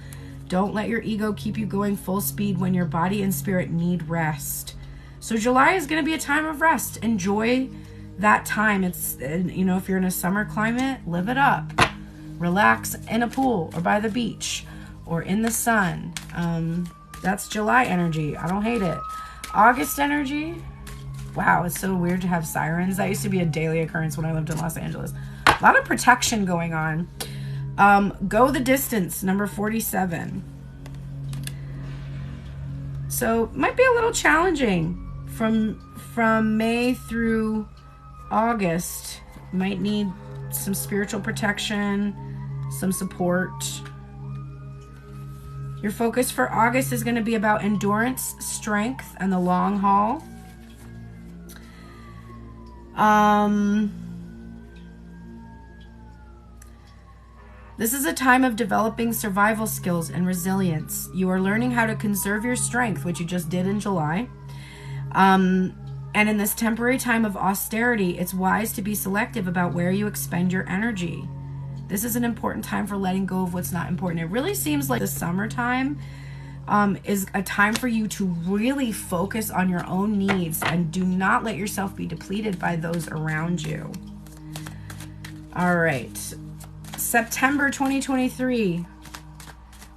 Don't let your ego keep you going full speed when your body and spirit need rest. So July is going to be a time of rest. Enjoy that time. It's, you know, if you're in a summer climate, live it up. Relax in a pool or by the beach or in the sun. That's July energy. I don't hate it. August energy. Wow, it's so weird to have sirens. That used to be a daily occurrence when I lived in Los Angeles. A lot of protection going on. Go the distance, number 47. So might be a little challenging from May through August. Might need some spiritual protection, some support. Your focus for August is going to be about endurance, strength, and the long haul. This is a time of developing survival skills and resilience. You are learning how to conserve your strength, which you just did in July. And in this temporary time of austerity, it's wise to be selective about where you expend your energy. This is an important time for letting go of what's not important. It really seems like the summertime is a time for you to really focus on your own needs and do not let yourself be depleted by those around you. All right. September 2023.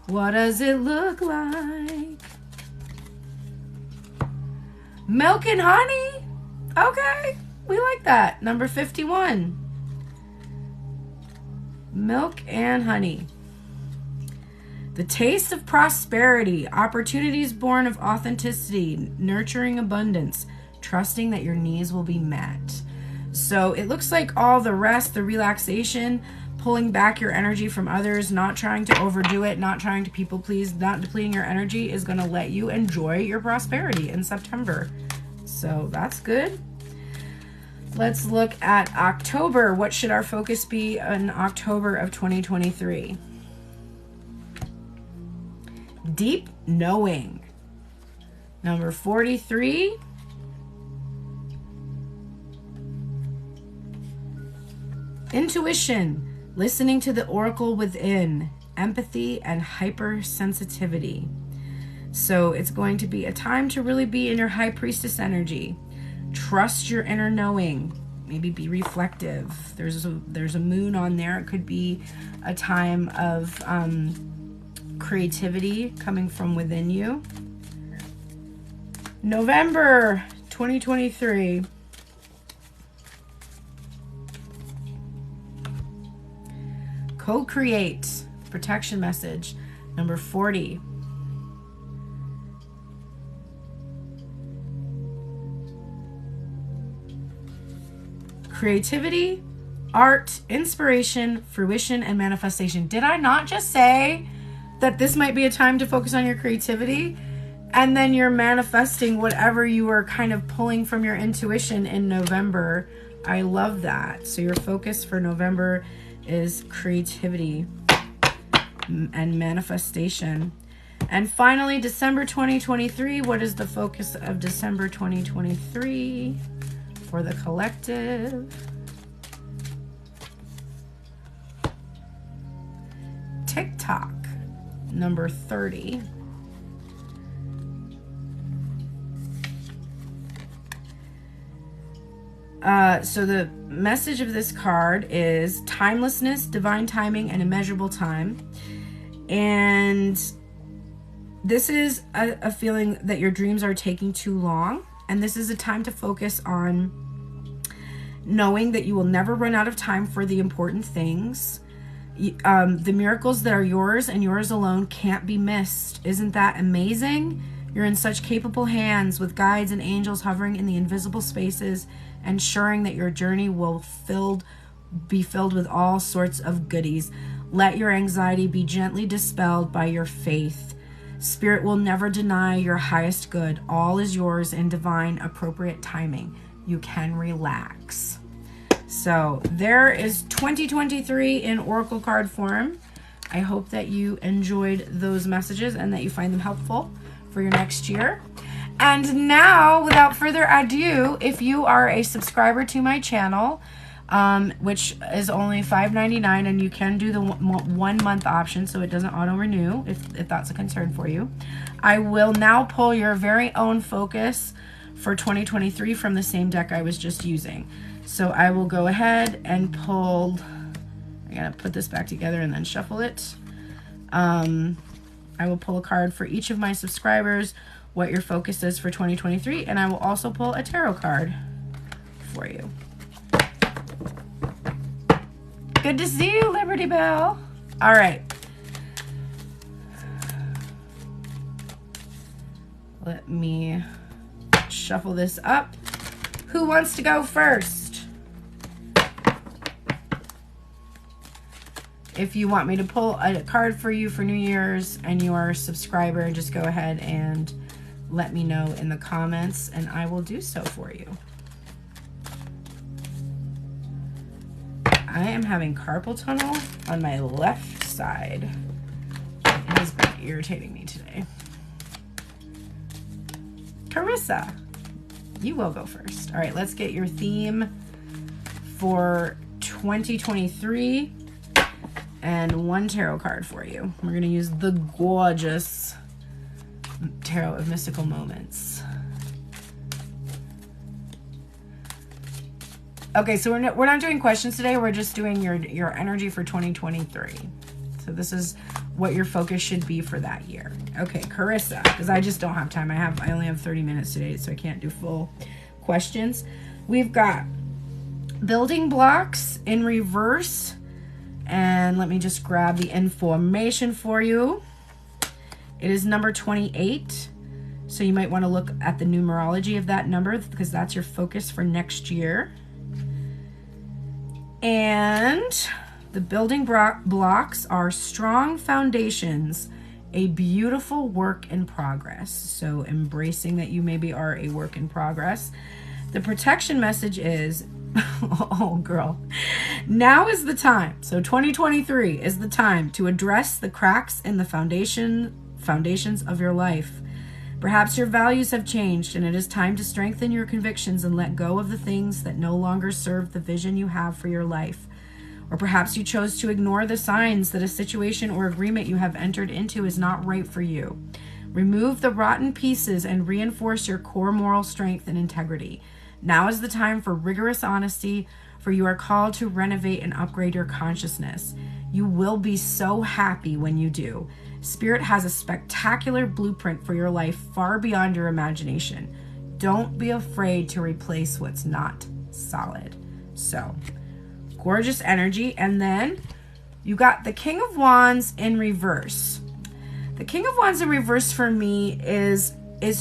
What does it look like? Milk and honey? Okay, we like that. Number 51. Milk and honey. The taste of prosperity, opportunities born of authenticity, nurturing abundance, trusting that your needs will be met. So it looks like all the rest, the relaxation, pulling back your energy from others, not trying to overdo it, not trying to people please, not depleting your energy is going to let you enjoy your prosperity in September. So that's good. Let's look at October. What should our focus be in October of 2023? Deep knowing. Number 43. Intuition. Listening to the oracle within. Empathy and hypersensitivity. So it's going to be a time to really be in your high priestess energy. Trust your inner knowing. Maybe be reflective. There's a moon on there. It could be a time of creativity coming from within you. November 2023. Co-create. Protection message. Number 40. Creativity, art, inspiration, fruition, and manifestation. Did I not just say that this might be a time to focus on your creativity? And then you're manifesting whatever you were kind of pulling from your intuition in November. I love that. So your focus for November is creativity and manifestation. And finally, December 2023. What is the focus of December 2023 for the collective? TikTok, number 30. So the message of this card is timelessness, divine timing, and immeasurable time. And this is a feeling that your dreams are taking too long. And this is a time to focus on knowing that you will never run out of time for the important things. The miracles that are yours and yours alone can't be missed. Isn't that amazing? You're in such capable hands with guides and angels hovering in the invisible spaces, ensuring that your journey will be filled with all sorts of goodies. Let your anxiety be gently dispelled by your faith. Spirit will never deny your highest good. All is yours in divine, appropriate timing. You can relax. So there is 2023 in Oracle card form. I hope that you enjoyed those messages and that you find them helpful for your next year. And now, without further ado, if you are a subscriber to my channel, which is only $5.99, and you can do the 1 month option so it doesn't auto renew if that's a concern for you, I will now pull your very own focus for 2023 from the same deck I was just using. So I will go ahead and pull, I gotta put this back together and then shuffle it. I will pull a card for each of my subscribers, what your focus is for 2023, and I will also pull a tarot card for you. Good to see you, Liberty Bell. All right. Let me shuffle this up. Who wants to go first? If you want me to pull a card for you for New Year's and you are a subscriber, just go ahead and let me know in the comments and I will do so for you. I am having carpal tunnel on my left side. It has been irritating me today. Carissa, you will go first. All right, let's get your theme for 2023 and 1 tarot card for you. We're going to use the gorgeous Tarot of Mystical Moments. Okay, so we're not doing questions today. We're just doing your energy for 2023. So this is what your focus should be for that year. Okay, Carissa, because I just don't have time. I only have 30 minutes today, so I can't do full questions. We've got building blocks in reverse And let me just grab the information for you. It is number 28. So you might want to look at the numerology of that number because that's your focus for next year. And the building blocks are strong foundations, a beautiful work in progress. So embracing that you maybe are a work in progress. The protection message is, oh girl, now is the time. So 2023 is the time to address the cracks in the foundations of your life. Perhaps your values have changed and it is time to strengthen your convictions and let go of the things that no longer serve the vision you have for your life. Or perhaps you chose to ignore the signs that a situation or agreement you have entered into is not right for you. Remove the rotten pieces and reinforce your core moral strength and integrity. Now is the time for rigorous honesty, for you are called to renovate and upgrade your consciousness. You will be so happy when you do. Spirit has a spectacular blueprint for your life far beyond your imagination. Don't be afraid to replace what's not solid. So, gorgeous energy. And then you got the King of Wands in reverse. The King of Wands in reverse for me is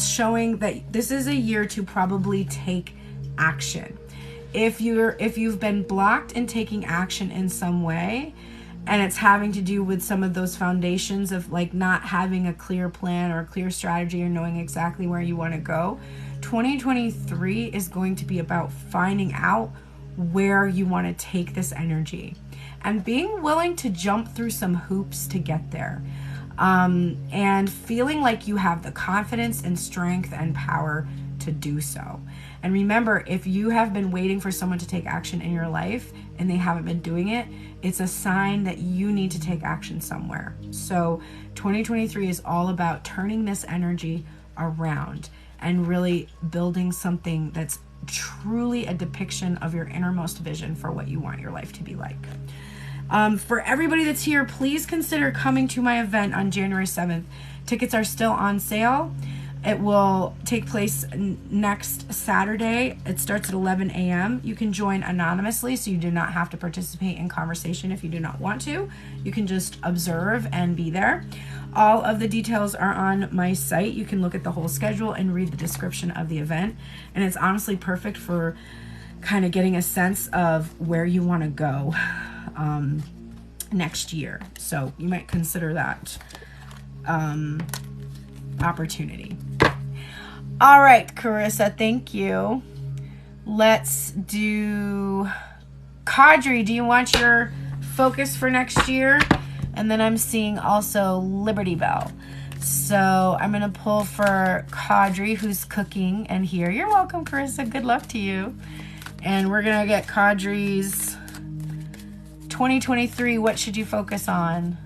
showing that this is a year to probably take action. If you've been blocked in taking action in some way, and it's having to do with some of those foundations of like not having a clear plan or a clear strategy or knowing exactly where you want to go, 2023 is going to be about finding out where you want to take this energy and being willing to jump through some hoops to get there, and feeling like you have the confidence and strength and power to do so. And remember, if you have been waiting for someone to take action in your life and they haven't been doing it, it's a sign that you need to take action somewhere. So 2023 is all about turning this energy around and really building something that's truly a depiction of your innermost vision for what you want your life to be like. For everybody that's here, please consider coming to my event on January 7th. Tickets are still on sale. It will take place next Saturday. It starts at 11 a.m. You can join anonymously, so you do not have to participate in conversation if you do not want to. You can just observe and be there. All of the details are on my site. You can look at the whole schedule and read the description of the event. And it's honestly perfect for kind of getting a sense of where you want to go next year. So you might consider that opportunity. All right, Carissa, thank you. Let's do Kadri. Do you want your focus for next year? And then I'm seeing also Liberty Bell. So I'm going to pull for Kadri, who's cooking and here. You're welcome, Carissa. Good luck to you. And we're going to get Kadri's 2023. What should you focus on?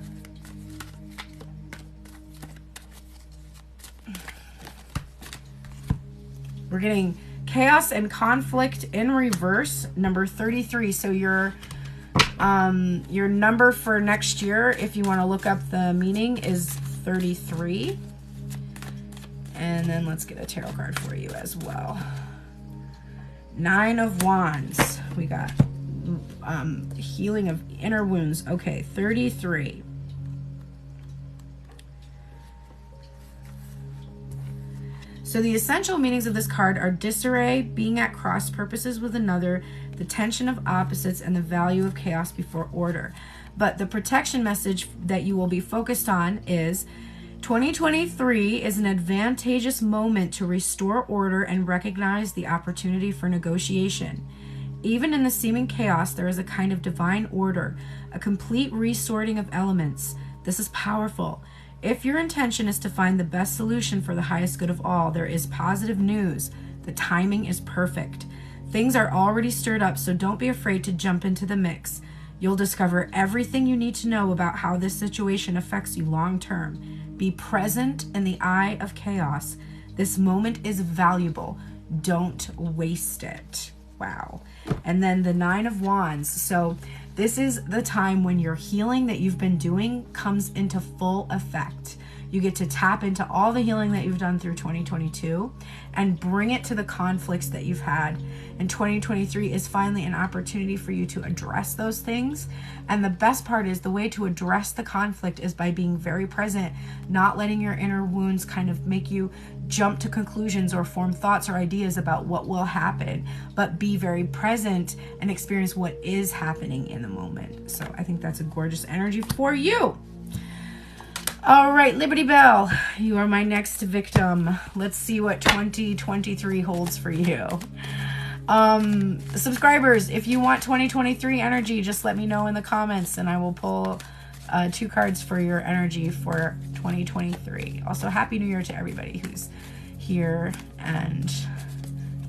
We're getting chaos and conflict in reverse, number 33. So your number for next year, if you want to look up the meaning, is 33. And then let's get a tarot card for you as well. 9 of Wands. We got healing of inner wounds. Okay, 33. So the essential meanings of this card are disarray, being at cross purposes with another, the tension of opposites, and the value of chaos before order. But the protection message that you will be focused on is 2023 is an advantageous moment to restore order and recognize the opportunity for negotiation. Even in the seeming chaos, there is a kind of divine order, a complete resorting of elements. This is powerful. If your intention is to find the best solution for the highest good of all, there is positive news. The timing is perfect. Things are already stirred up, so don't be afraid to jump into the mix. You'll discover everything you need to know about how this situation affects you long term. Be present in the eye of chaos. This moment is valuable. Don't waste it. Wow. And then the 9 of Wands. So this is the time when your healing that you've been doing comes into full effect. You get to tap into all the healing that you've done through 2022 and bring it to the conflicts that you've had. And 2023 is finally an opportunity for you to address those things. And the best part is the way to address the conflict is by being very present, not letting your inner wounds kind of make you jump to conclusions or form thoughts or ideas about what will happen, but be very present and experience what is happening in the moment. So I think that's a gorgeous energy for you. All right, Liberty Bell, you are my next victim. Let's see what 2023 holds for you. Subscribers, if you want 2023 energy, just let me know in the comments and I will pull 2 cards for your energy for 2023. Also, Happy New Year to everybody who's here, and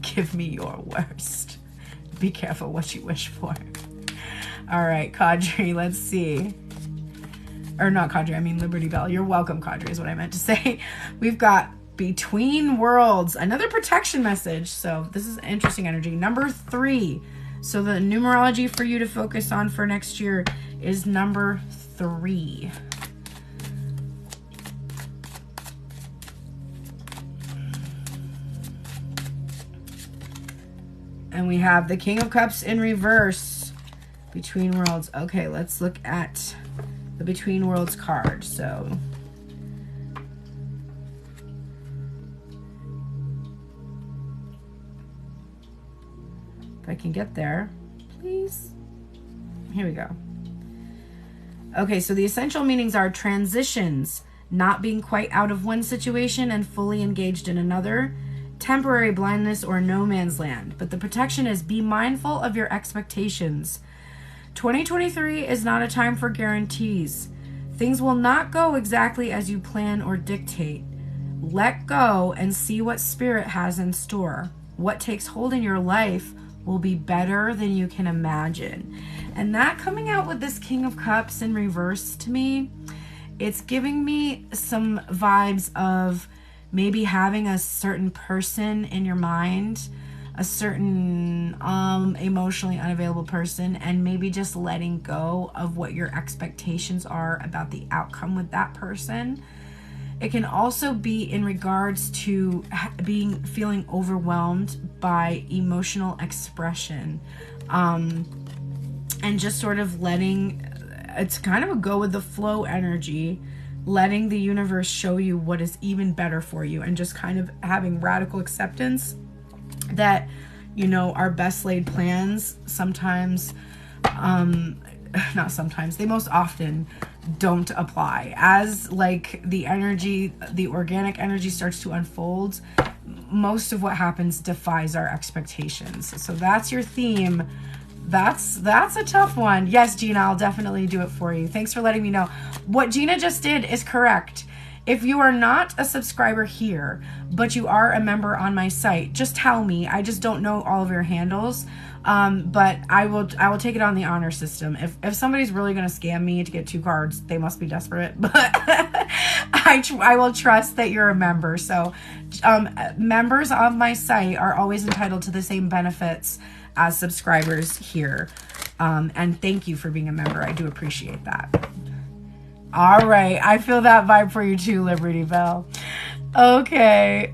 give me your worst. Be careful what you wish for. All right, Cadre, let's see. Or not Cadre, I mean Liberty Bell. You're welcome, Cadre, is what I meant to say. We've got Between Worlds, another protection message. So this is interesting energy. Number 3. So the numerology for you to focus on for next year is number 3. And we have the King of Cups in reverse. Between Worlds. Okay, let's look at the Between Worlds card. So if I can get there, please. Here we go. Okay, so the essential meanings are transitions, not being quite out of one situation and fully engaged in another, temporary blindness or no man's land. But the protection is be mindful of your expectations. 2023 is not a time for guarantees. Things will not go exactly as you plan or dictate. Let go and see what Spirit has in store. What takes hold in your life will be better than you can imagine. And that coming out with this King of Cups in reverse, to me, it's giving me some vibes of maybe having a certain person in your mind, a certain emotionally unavailable person, and maybe just letting go of what your expectations are about the outcome with that person. It can also be in regards to feeling overwhelmed by emotional expression, and just sort of letting, it's kind of a go with the flow energy, letting the universe show you what is even better for you, and just kind of having radical acceptance that, you know, our best laid plans sometimes, not sometimes, they most often don't apply. As like the energy, the organic energy starts to unfold, most of what happens defies our expectations. So that's your theme. That's a tough one. Yes, Gina, I'll definitely do it for you. Thanks for letting me know. What Gina just did is correct. If you are not a subscriber here, but you are a member on my site, just tell me. I just don't know all of your handles. But I will take it on the honor system. If somebody's really going to scam me to get 2 cards, they must be desperate. But I will trust that you're a member. So members of my site are always entitled to the same benefits as subscribers here. And thank you for being a member. I do appreciate that. All right. I feel that vibe for you too, Liberty Bell. Okay.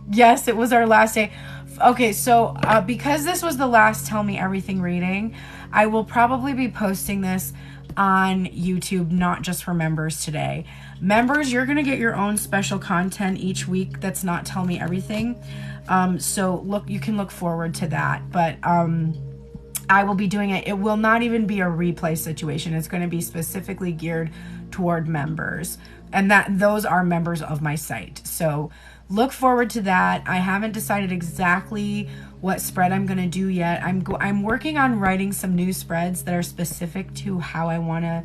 Yes, it was our last day. Okay, so because this was the last Tell Me Everything reading, I will probably be posting this on YouTube, not just for members today. Members, you're going to get your own special content each week that's not Tell Me Everything. So you can look forward to that. But I will be doing it. It will not even be a replay situation. It's going to be specifically geared toward members. And those are members of my site. So look forward to that. I haven't decided exactly what spread I'm going to do yet. I'm working on writing some new spreads that are specific to how I want to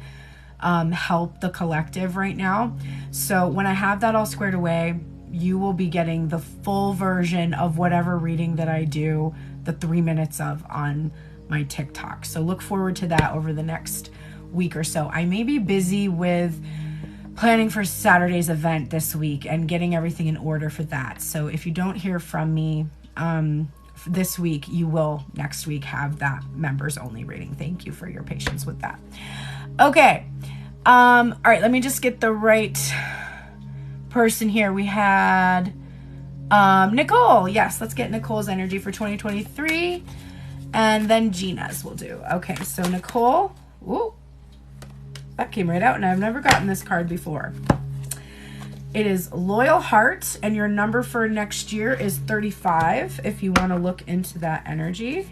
help the collective right now. So when I have that all squared away, you will be getting the full version of whatever reading that I do, the 3 minutes of, on my TikTok. So look forward to that over the next week or so. I may be busy with planning for Saturday's event this week and getting everything in order for that. So if you don't hear from me this week, you will next week have that members only reading. Thank you for your patience with that. Okay. All right, let me just get the right person here. We had Nicole. Yes, let's get Nicole's energy for 2023. And then Gina's will do. Okay, so Nicole. Ooh, that came right out, and I've never gotten this card before. It is Loyal Heart, and your number for next year is 35, if you want to look into that energy.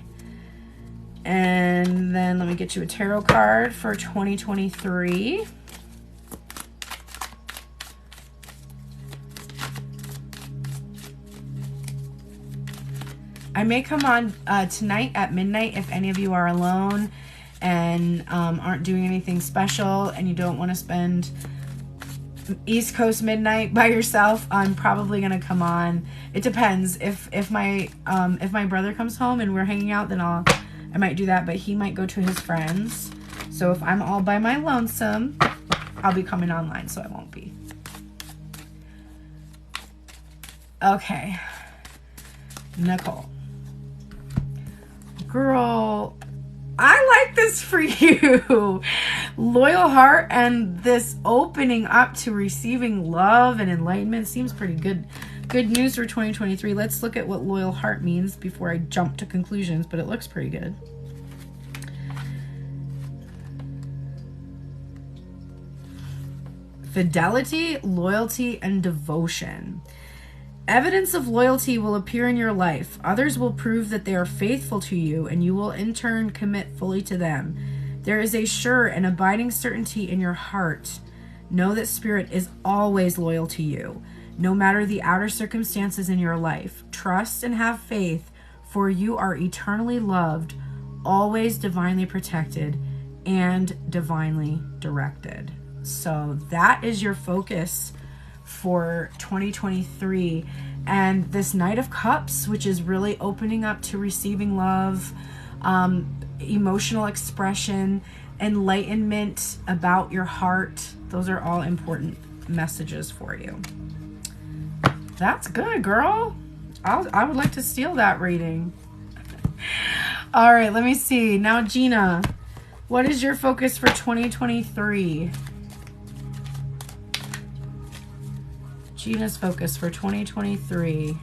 And then let me get you a tarot card for 2023. I may come on tonight at midnight if any of you are alone and aren't doing anything special and you don't want to spend East Coast midnight by yourself. I'm probably gonna come on. It depends. If my brother comes home and we're hanging out, then I might do that, but he might go to his friends. So if I'm all by my lonesome, I'll be coming online, so I won't be. Okay, Nicole. Girl, I like this for you. Loyal Heart and this opening up to receiving love and enlightenment seems pretty good. Good news for 2023. Let's look at what Loyal Heart means before I jump to conclusions, but it looks pretty good. Fidelity, loyalty, and devotion. Evidence of loyalty will appear in your life. Others will prove that they are faithful to you, and you will in turn commit fully to them. There is a sure and abiding certainty in your heart. Know that Spirit is always loyal to you, no matter the outer circumstances in your life. Trust and have faith, for you are eternally loved, always divinely protected, and divinely directed. So that is your focus for 2023. And this Knight of Cups, which is really opening up to receiving love, emotional expression, enlightenment about your heart. Those are all important messages for you. That's good, girl. I would like to steal that reading. All right, let me see. Now, Gina, what is your focus for 2023? Gina's focus for 2023.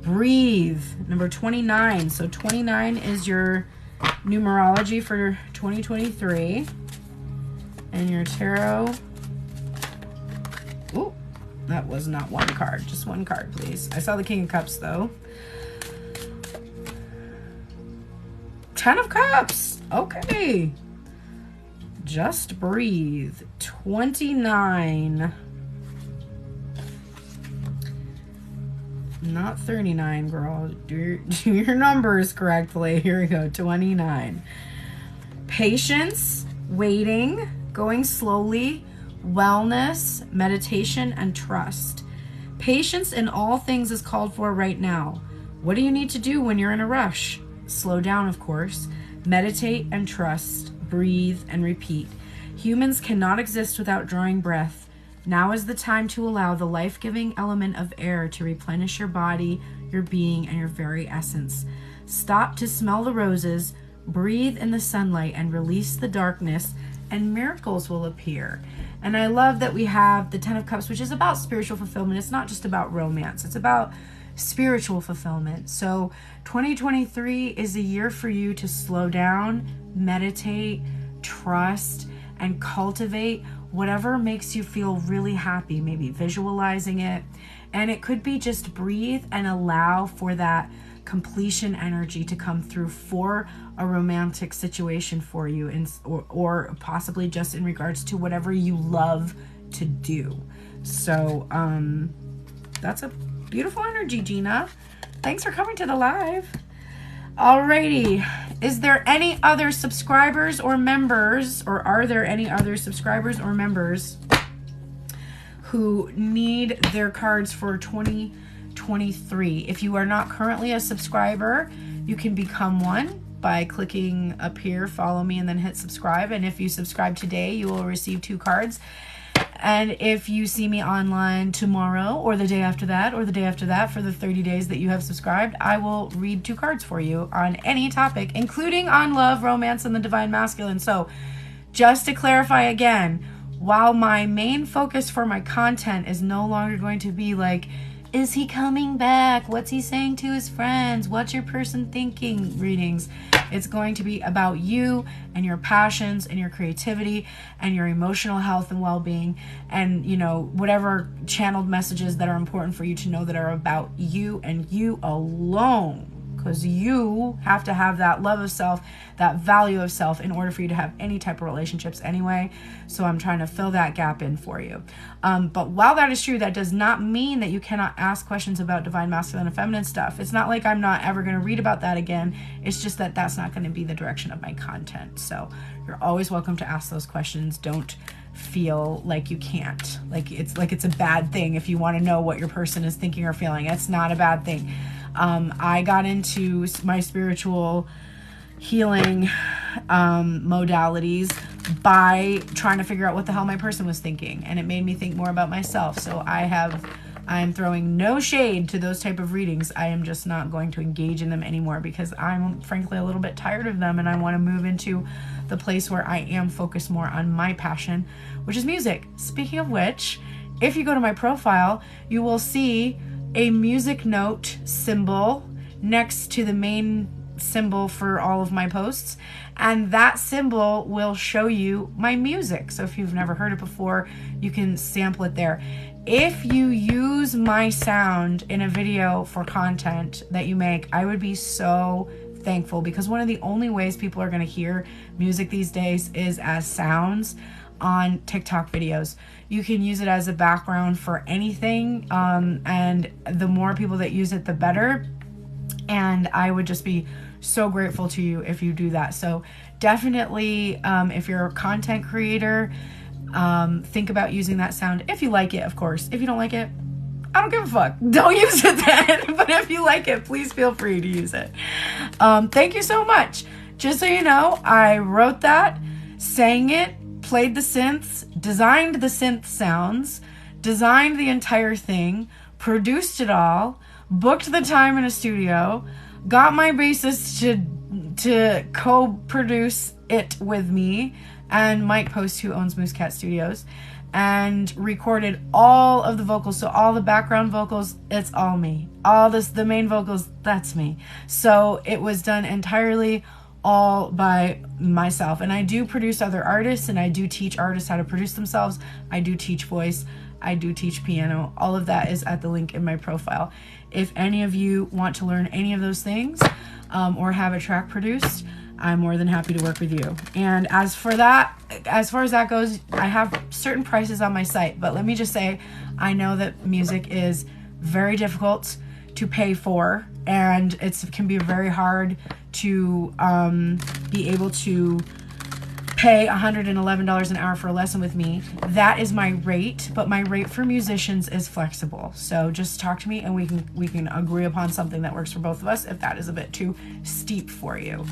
Breathe, number 29. So 29 is your numerology for 2023. And your tarot. Ooh, that was not one card. Just one card, please. I saw the King of Cups, though. 10 of Cups. Okay. Just breathe. 29. Not 39, girl. Do your numbers correctly. Here we go. 29. Patience, waiting, going slowly, wellness, meditation, and trust. Patience in all things is called for right now. What do you need to do when you're in a rush? Slow down, of course. Meditate and trust. Breathe and repeat. Humans cannot exist without drawing breath. Now is the time to allow the life-giving element of air to replenish your body, your being, and your very essence. Stop to smell the roses, breathe in the sunlight, and release the darkness, and miracles will appear. And I love that we have the 10 of Cups, which is about spiritual fulfillment. It's not just about romance. It's about spiritual fulfillment. So 2023 is a year for you to slow down, meditate, trust, and cultivate whatever makes you feel really happy, maybe visualizing it. And it could be just breathe and allow for that completion energy to come through for a romantic situation for you, or possibly just in regards to whatever you love to do. So that's a beautiful energy, Gina. Thanks for coming to the live. Alrighty, is there any other subscribers or members, or are there any other subscribers or members who need their cards for 2023? If you are not currently a subscriber, you can become one by clicking up here, follow me, and then hit subscribe. And if you subscribe today, you will receive 2 cards. And if you see me online tomorrow or the day after that or the day after that for the 30 days that you have subscribed, I will read 2 cards for you on any topic, including on love, romance, and the divine masculine. So just to clarify again, while my main focus for my content is no longer going to be like, is he coming back? What's he saying to his friends? What's your person thinking readings? It's going to be about you and your passions and your creativity and your emotional health and well-being and, you know, whatever channeled messages that are important for you to know that are about you and you alone. Because you have to have that love of self, that value of self in order for you to have any type of relationships anyway. So I'm trying to fill that gap in for you. But while that is true, that does not mean that you cannot ask questions about divine masculine and feminine stuff. It's not like I'm not ever going to read about that again. It's just that that's not going to be the direction of my content. So you're always welcome to ask those questions. Don't feel like you can't. Like it's a bad thing if you want to know what your person is thinking or feeling. It's not a bad thing. I got into my spiritual healing modalities by trying to figure out what the hell my person was thinking, and it made me think more about myself. So I'm throwing no shade to those type of readings. I am just not going to engage in them anymore because I'm frankly a little bit tired of them, and I want to move into the place where I am focused more on my passion, which is music. Speaking of which, if you go to my profile, you will see a music note symbol next to the main symbol for all of my posts, and that symbol will show you my music. So if you've never heard it before, you can sample it there. If you use my sound in a video for content that you make, I would be so thankful, because one of the only ways people are going to hear music these days is as sounds on TikTok videos. You can use it as a background for anything, and the more people that use it, the better. And I would just be so grateful to you if you do that. So definitely, if you're a content creator, think about using that sound if you like it, of course. If you don't like it, I don't give a fuck. Don't use it then. But if you like it, please feel free to use it. Thank you so much. Just so you know, I wrote that, sang it, played the synths, designed the synth sounds, designed the entire thing, produced it all, booked the time in a studio, got my bassist to co-produce it with me, and Mike Post, who owns Moose Cat Studios, and recorded all of the vocals. So all the background vocals, it's all me. All this, the main vocals, that's me. So it was done entirely all by myself. And I do produce other artists, and I do teach artists how to produce themselves. I do teach voice. I do teach piano. All of that is at the link in my profile. If any of you want to learn any of those things, or have a track produced, I'm more than happy to work with you. And as far as that goes, I have certain prices on my site, but let me just say, I know that music is very difficult to pay for, and it can be very hard to be able to pay $111 an hour for a lesson with me. That is my rate, but my rate for musicians is flexible. So just talk to me and we can agree upon something that works for both of us if that is a bit too steep for you.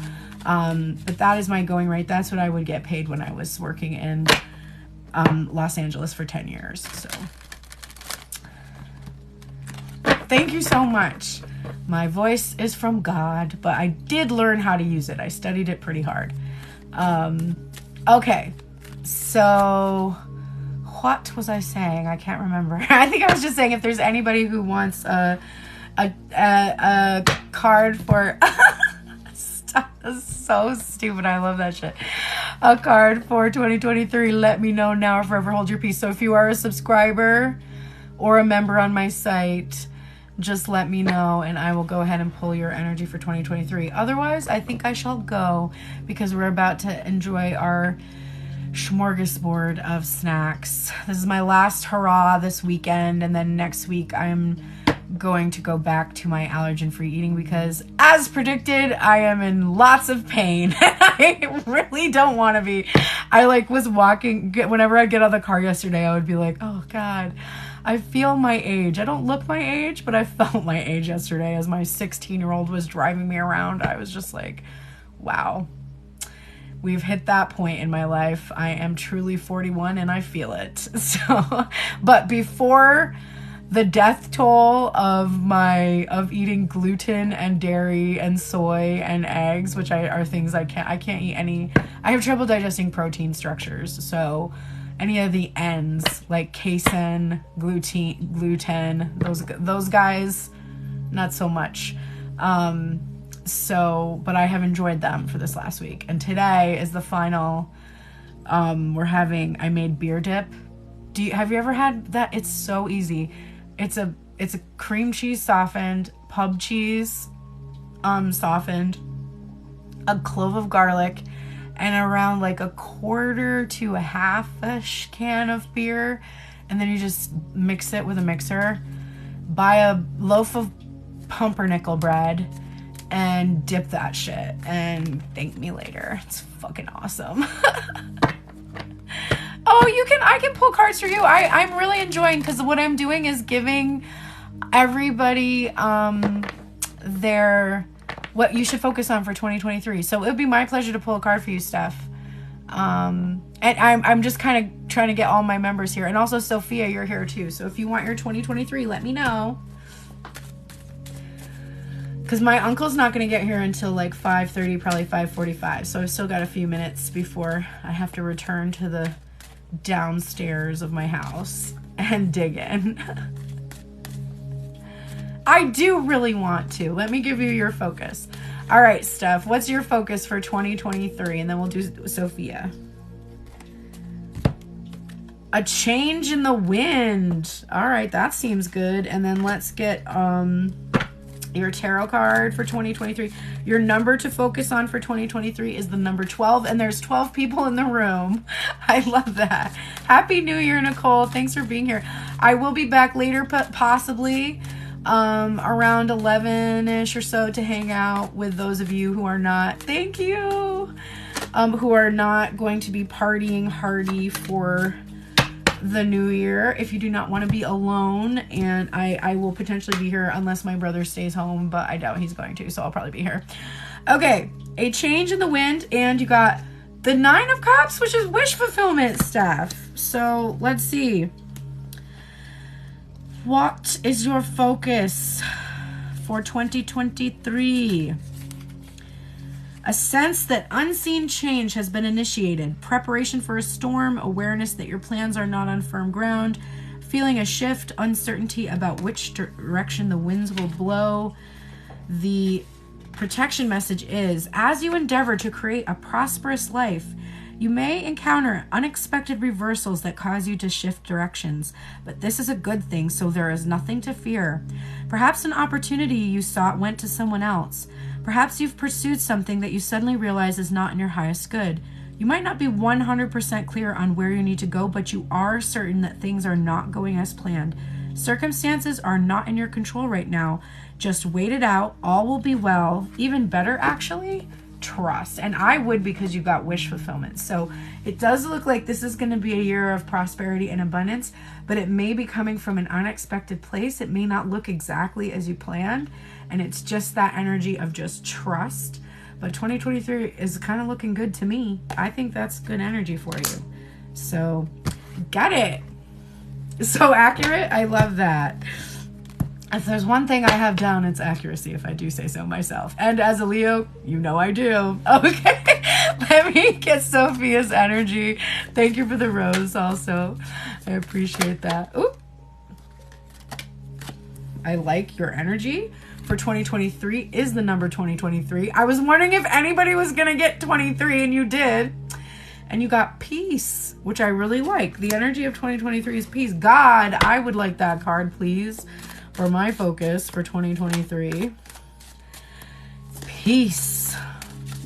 But that is my going rate. That's what I would get paid when I was working in Los Angeles for 10 years. So thank you so much. My voice is from God, but I did learn how to use it. I studied it pretty hard. Okay, so what was I saying? I can't remember. I think I was just saying if there's anybody who wants a card for Stop, that's so stupid. I love that shit. A card for 2023, let me know now or forever hold your peace. So if you are a subscriber or a member on my site, just let me know and I will go ahead and pull your energy for 2023. Otherwise, I think I shall go because we're about to enjoy our smorgasbord of snacks. This is my last hurrah this weekend, and then next week I'm going to go back to my allergen-free eating because, as predicted, I am in lots of pain. I really don't want to be. I was walking, whenever I'd get out of the car yesterday, I would be like, oh God, I feel my age. I don't look my age, but I felt my age yesterday as my 16-year-old was driving me around. I was just like, wow. We've hit that point in my life. I am truly 41 and I feel it. So, but before the death toll of eating gluten and dairy and soy and eggs, which are things I can't eat any. I have trouble digesting protein structures. So any of the N's like casein, gluten, those guys, not so much. But I have enjoyed them for this last week. And today is the final. I made beer dip. Have you ever had that? It's so easy. It's a cream cheese softened, pub cheese softened, a clove of garlic, and around like a quarter to a half-ish can of beer. And then you just mix it with a mixer. Buy a loaf of pumpernickel bread and dip that shit and thank me later. It's fucking awesome. Oh, I can pull cards for you. I'm really enjoying, because what I'm doing is giving everybody what you should focus on for 2023. So it would be my pleasure to pull a card for you, Steph. And I'm just kind of trying to get all my members here. And also, Sophia, you're here too. So if you want your 2023, let me know. Because my uncle's not going to get here until like 5:30, probably 5:45. So I've still got a few minutes before I have to return to the downstairs of my house and dig in. I do really want to. Let me give you your focus. All right, Steph, what's your focus for 2023? And then we'll do Sophia. A change in the wind. All right, that seems good. And then let's get your tarot card for 2023. Your number to focus on for 2023 is the number 12, and there's 12 people in the room. I love that. Happy New Year, Nicole. Thanks for being here. I will be back later, possibly around 11ish or so, to hang out with those of you who are not, thank you, who are not going to be partying hardy for the new year. If you do not want to be alone, and I will potentially be here unless my brother stays home, but I doubt he's going to, so I'll probably be here. Okay, a change in the wind, and you got the 9 of Cups, which is wish fulfillment stuff. So let's see. What is your focus for 2023? A sense that unseen change has been initiated. Preparation for a storm, awareness that your plans are not on firm ground, feeling a shift, uncertainty about which direction the winds will blow. The protection message is, as you endeavor to create a prosperous life, you may encounter unexpected reversals that cause you to shift directions, but this is a good thing, so there is nothing to fear. Perhaps an opportunity you sought went to someone else. Perhaps you've pursued something that you suddenly realize is not in your highest good. You might not be 100% clear on where you need to go, but you are certain that things are not going as planned. Circumstances are not in your control right now. Just wait it out. All will be well. Even better, actually, trust. And I would, because you got wish fulfillment. So it does look like this is going to be a year of prosperity and abundance, but it may be coming from an unexpected place. It may not look exactly as you planned. And it's just that energy of just trust. But 2023 is kind of looking good to me. I think that's good energy for you. So, got it. So accurate. I love that. If there's one thing I have down, it's accuracy, if I do say so myself. And as a Leo, you know I do. Okay. Let me get Sophia's energy. Thank you for the rose also. I appreciate that. Ooh. I like your energy. For 2023 is the number 2023. I was wondering if anybody was going to get 23, and you did. And you got peace, which I really like. The energy of 2023 is peace. God, I would like that card, please, for my focus for 2023. Peace.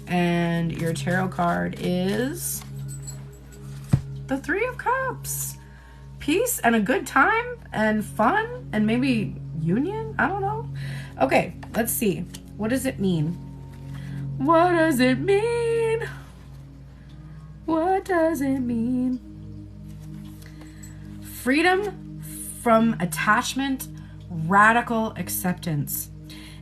And your tarot card is the 3 of Cups. Peace and a good time and fun and maybe union. I don't know. Okay, let's see. What does it mean? What does it mean? What does it mean? Freedom from attachment, radical acceptance.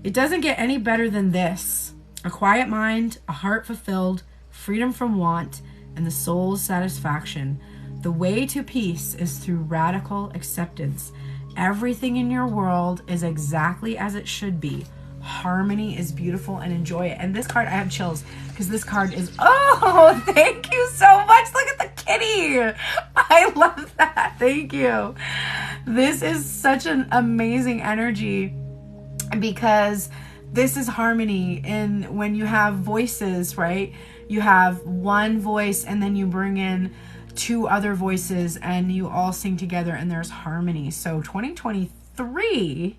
It doesn't get any better than this. A quiet mind, a heart fulfilled, freedom from want, and the soul's satisfaction. The way to peace is through radical acceptance. Everything in your world is exactly as it should be. Harmony is beautiful and enjoy it. And this card, I have chills because this card is, oh, thank you so much. Look at the kitty. I love that. Thank you. This is such an amazing energy because this is harmony. And when you have voices, right? You have one voice and then you bring in two other voices and you all sing together and there's harmony. So 2023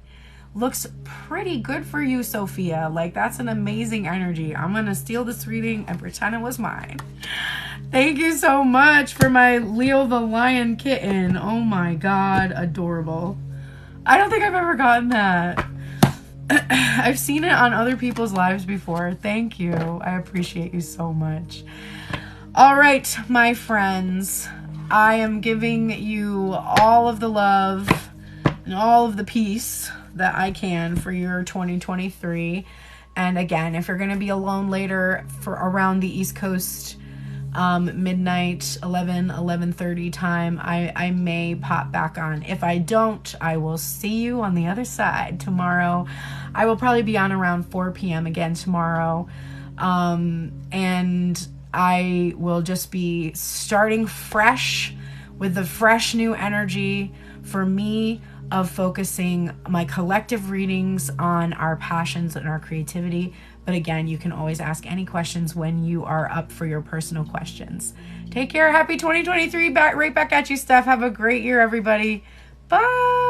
looks pretty good for you, Sophia. Like, that's an amazing energy. I'm gonna steal this reading and pretend it was mine. Thank you so much for my Leo the Lion kitten. Oh my God, adorable. I don't think I've ever gotten that. I've seen it on other people's lives before. Thank you. I appreciate you so much. All right, my friends, I am giving you all of the love and all of the peace that I can for your 2023. And again, if you're going to be alone later for around the East Coast, midnight, 11:30 time, I may pop back on. If I don't, I will see you on the other side tomorrow. I will probably be on around 4 p.m. again tomorrow. And I will just be starting fresh with the fresh new energy for me of focusing my collective readings on our passions and our creativity. But again, you can always ask any questions when you are up for your personal questions. Take care. Happy 2023. Right back at you, Steph. Have a great year, everybody. Bye.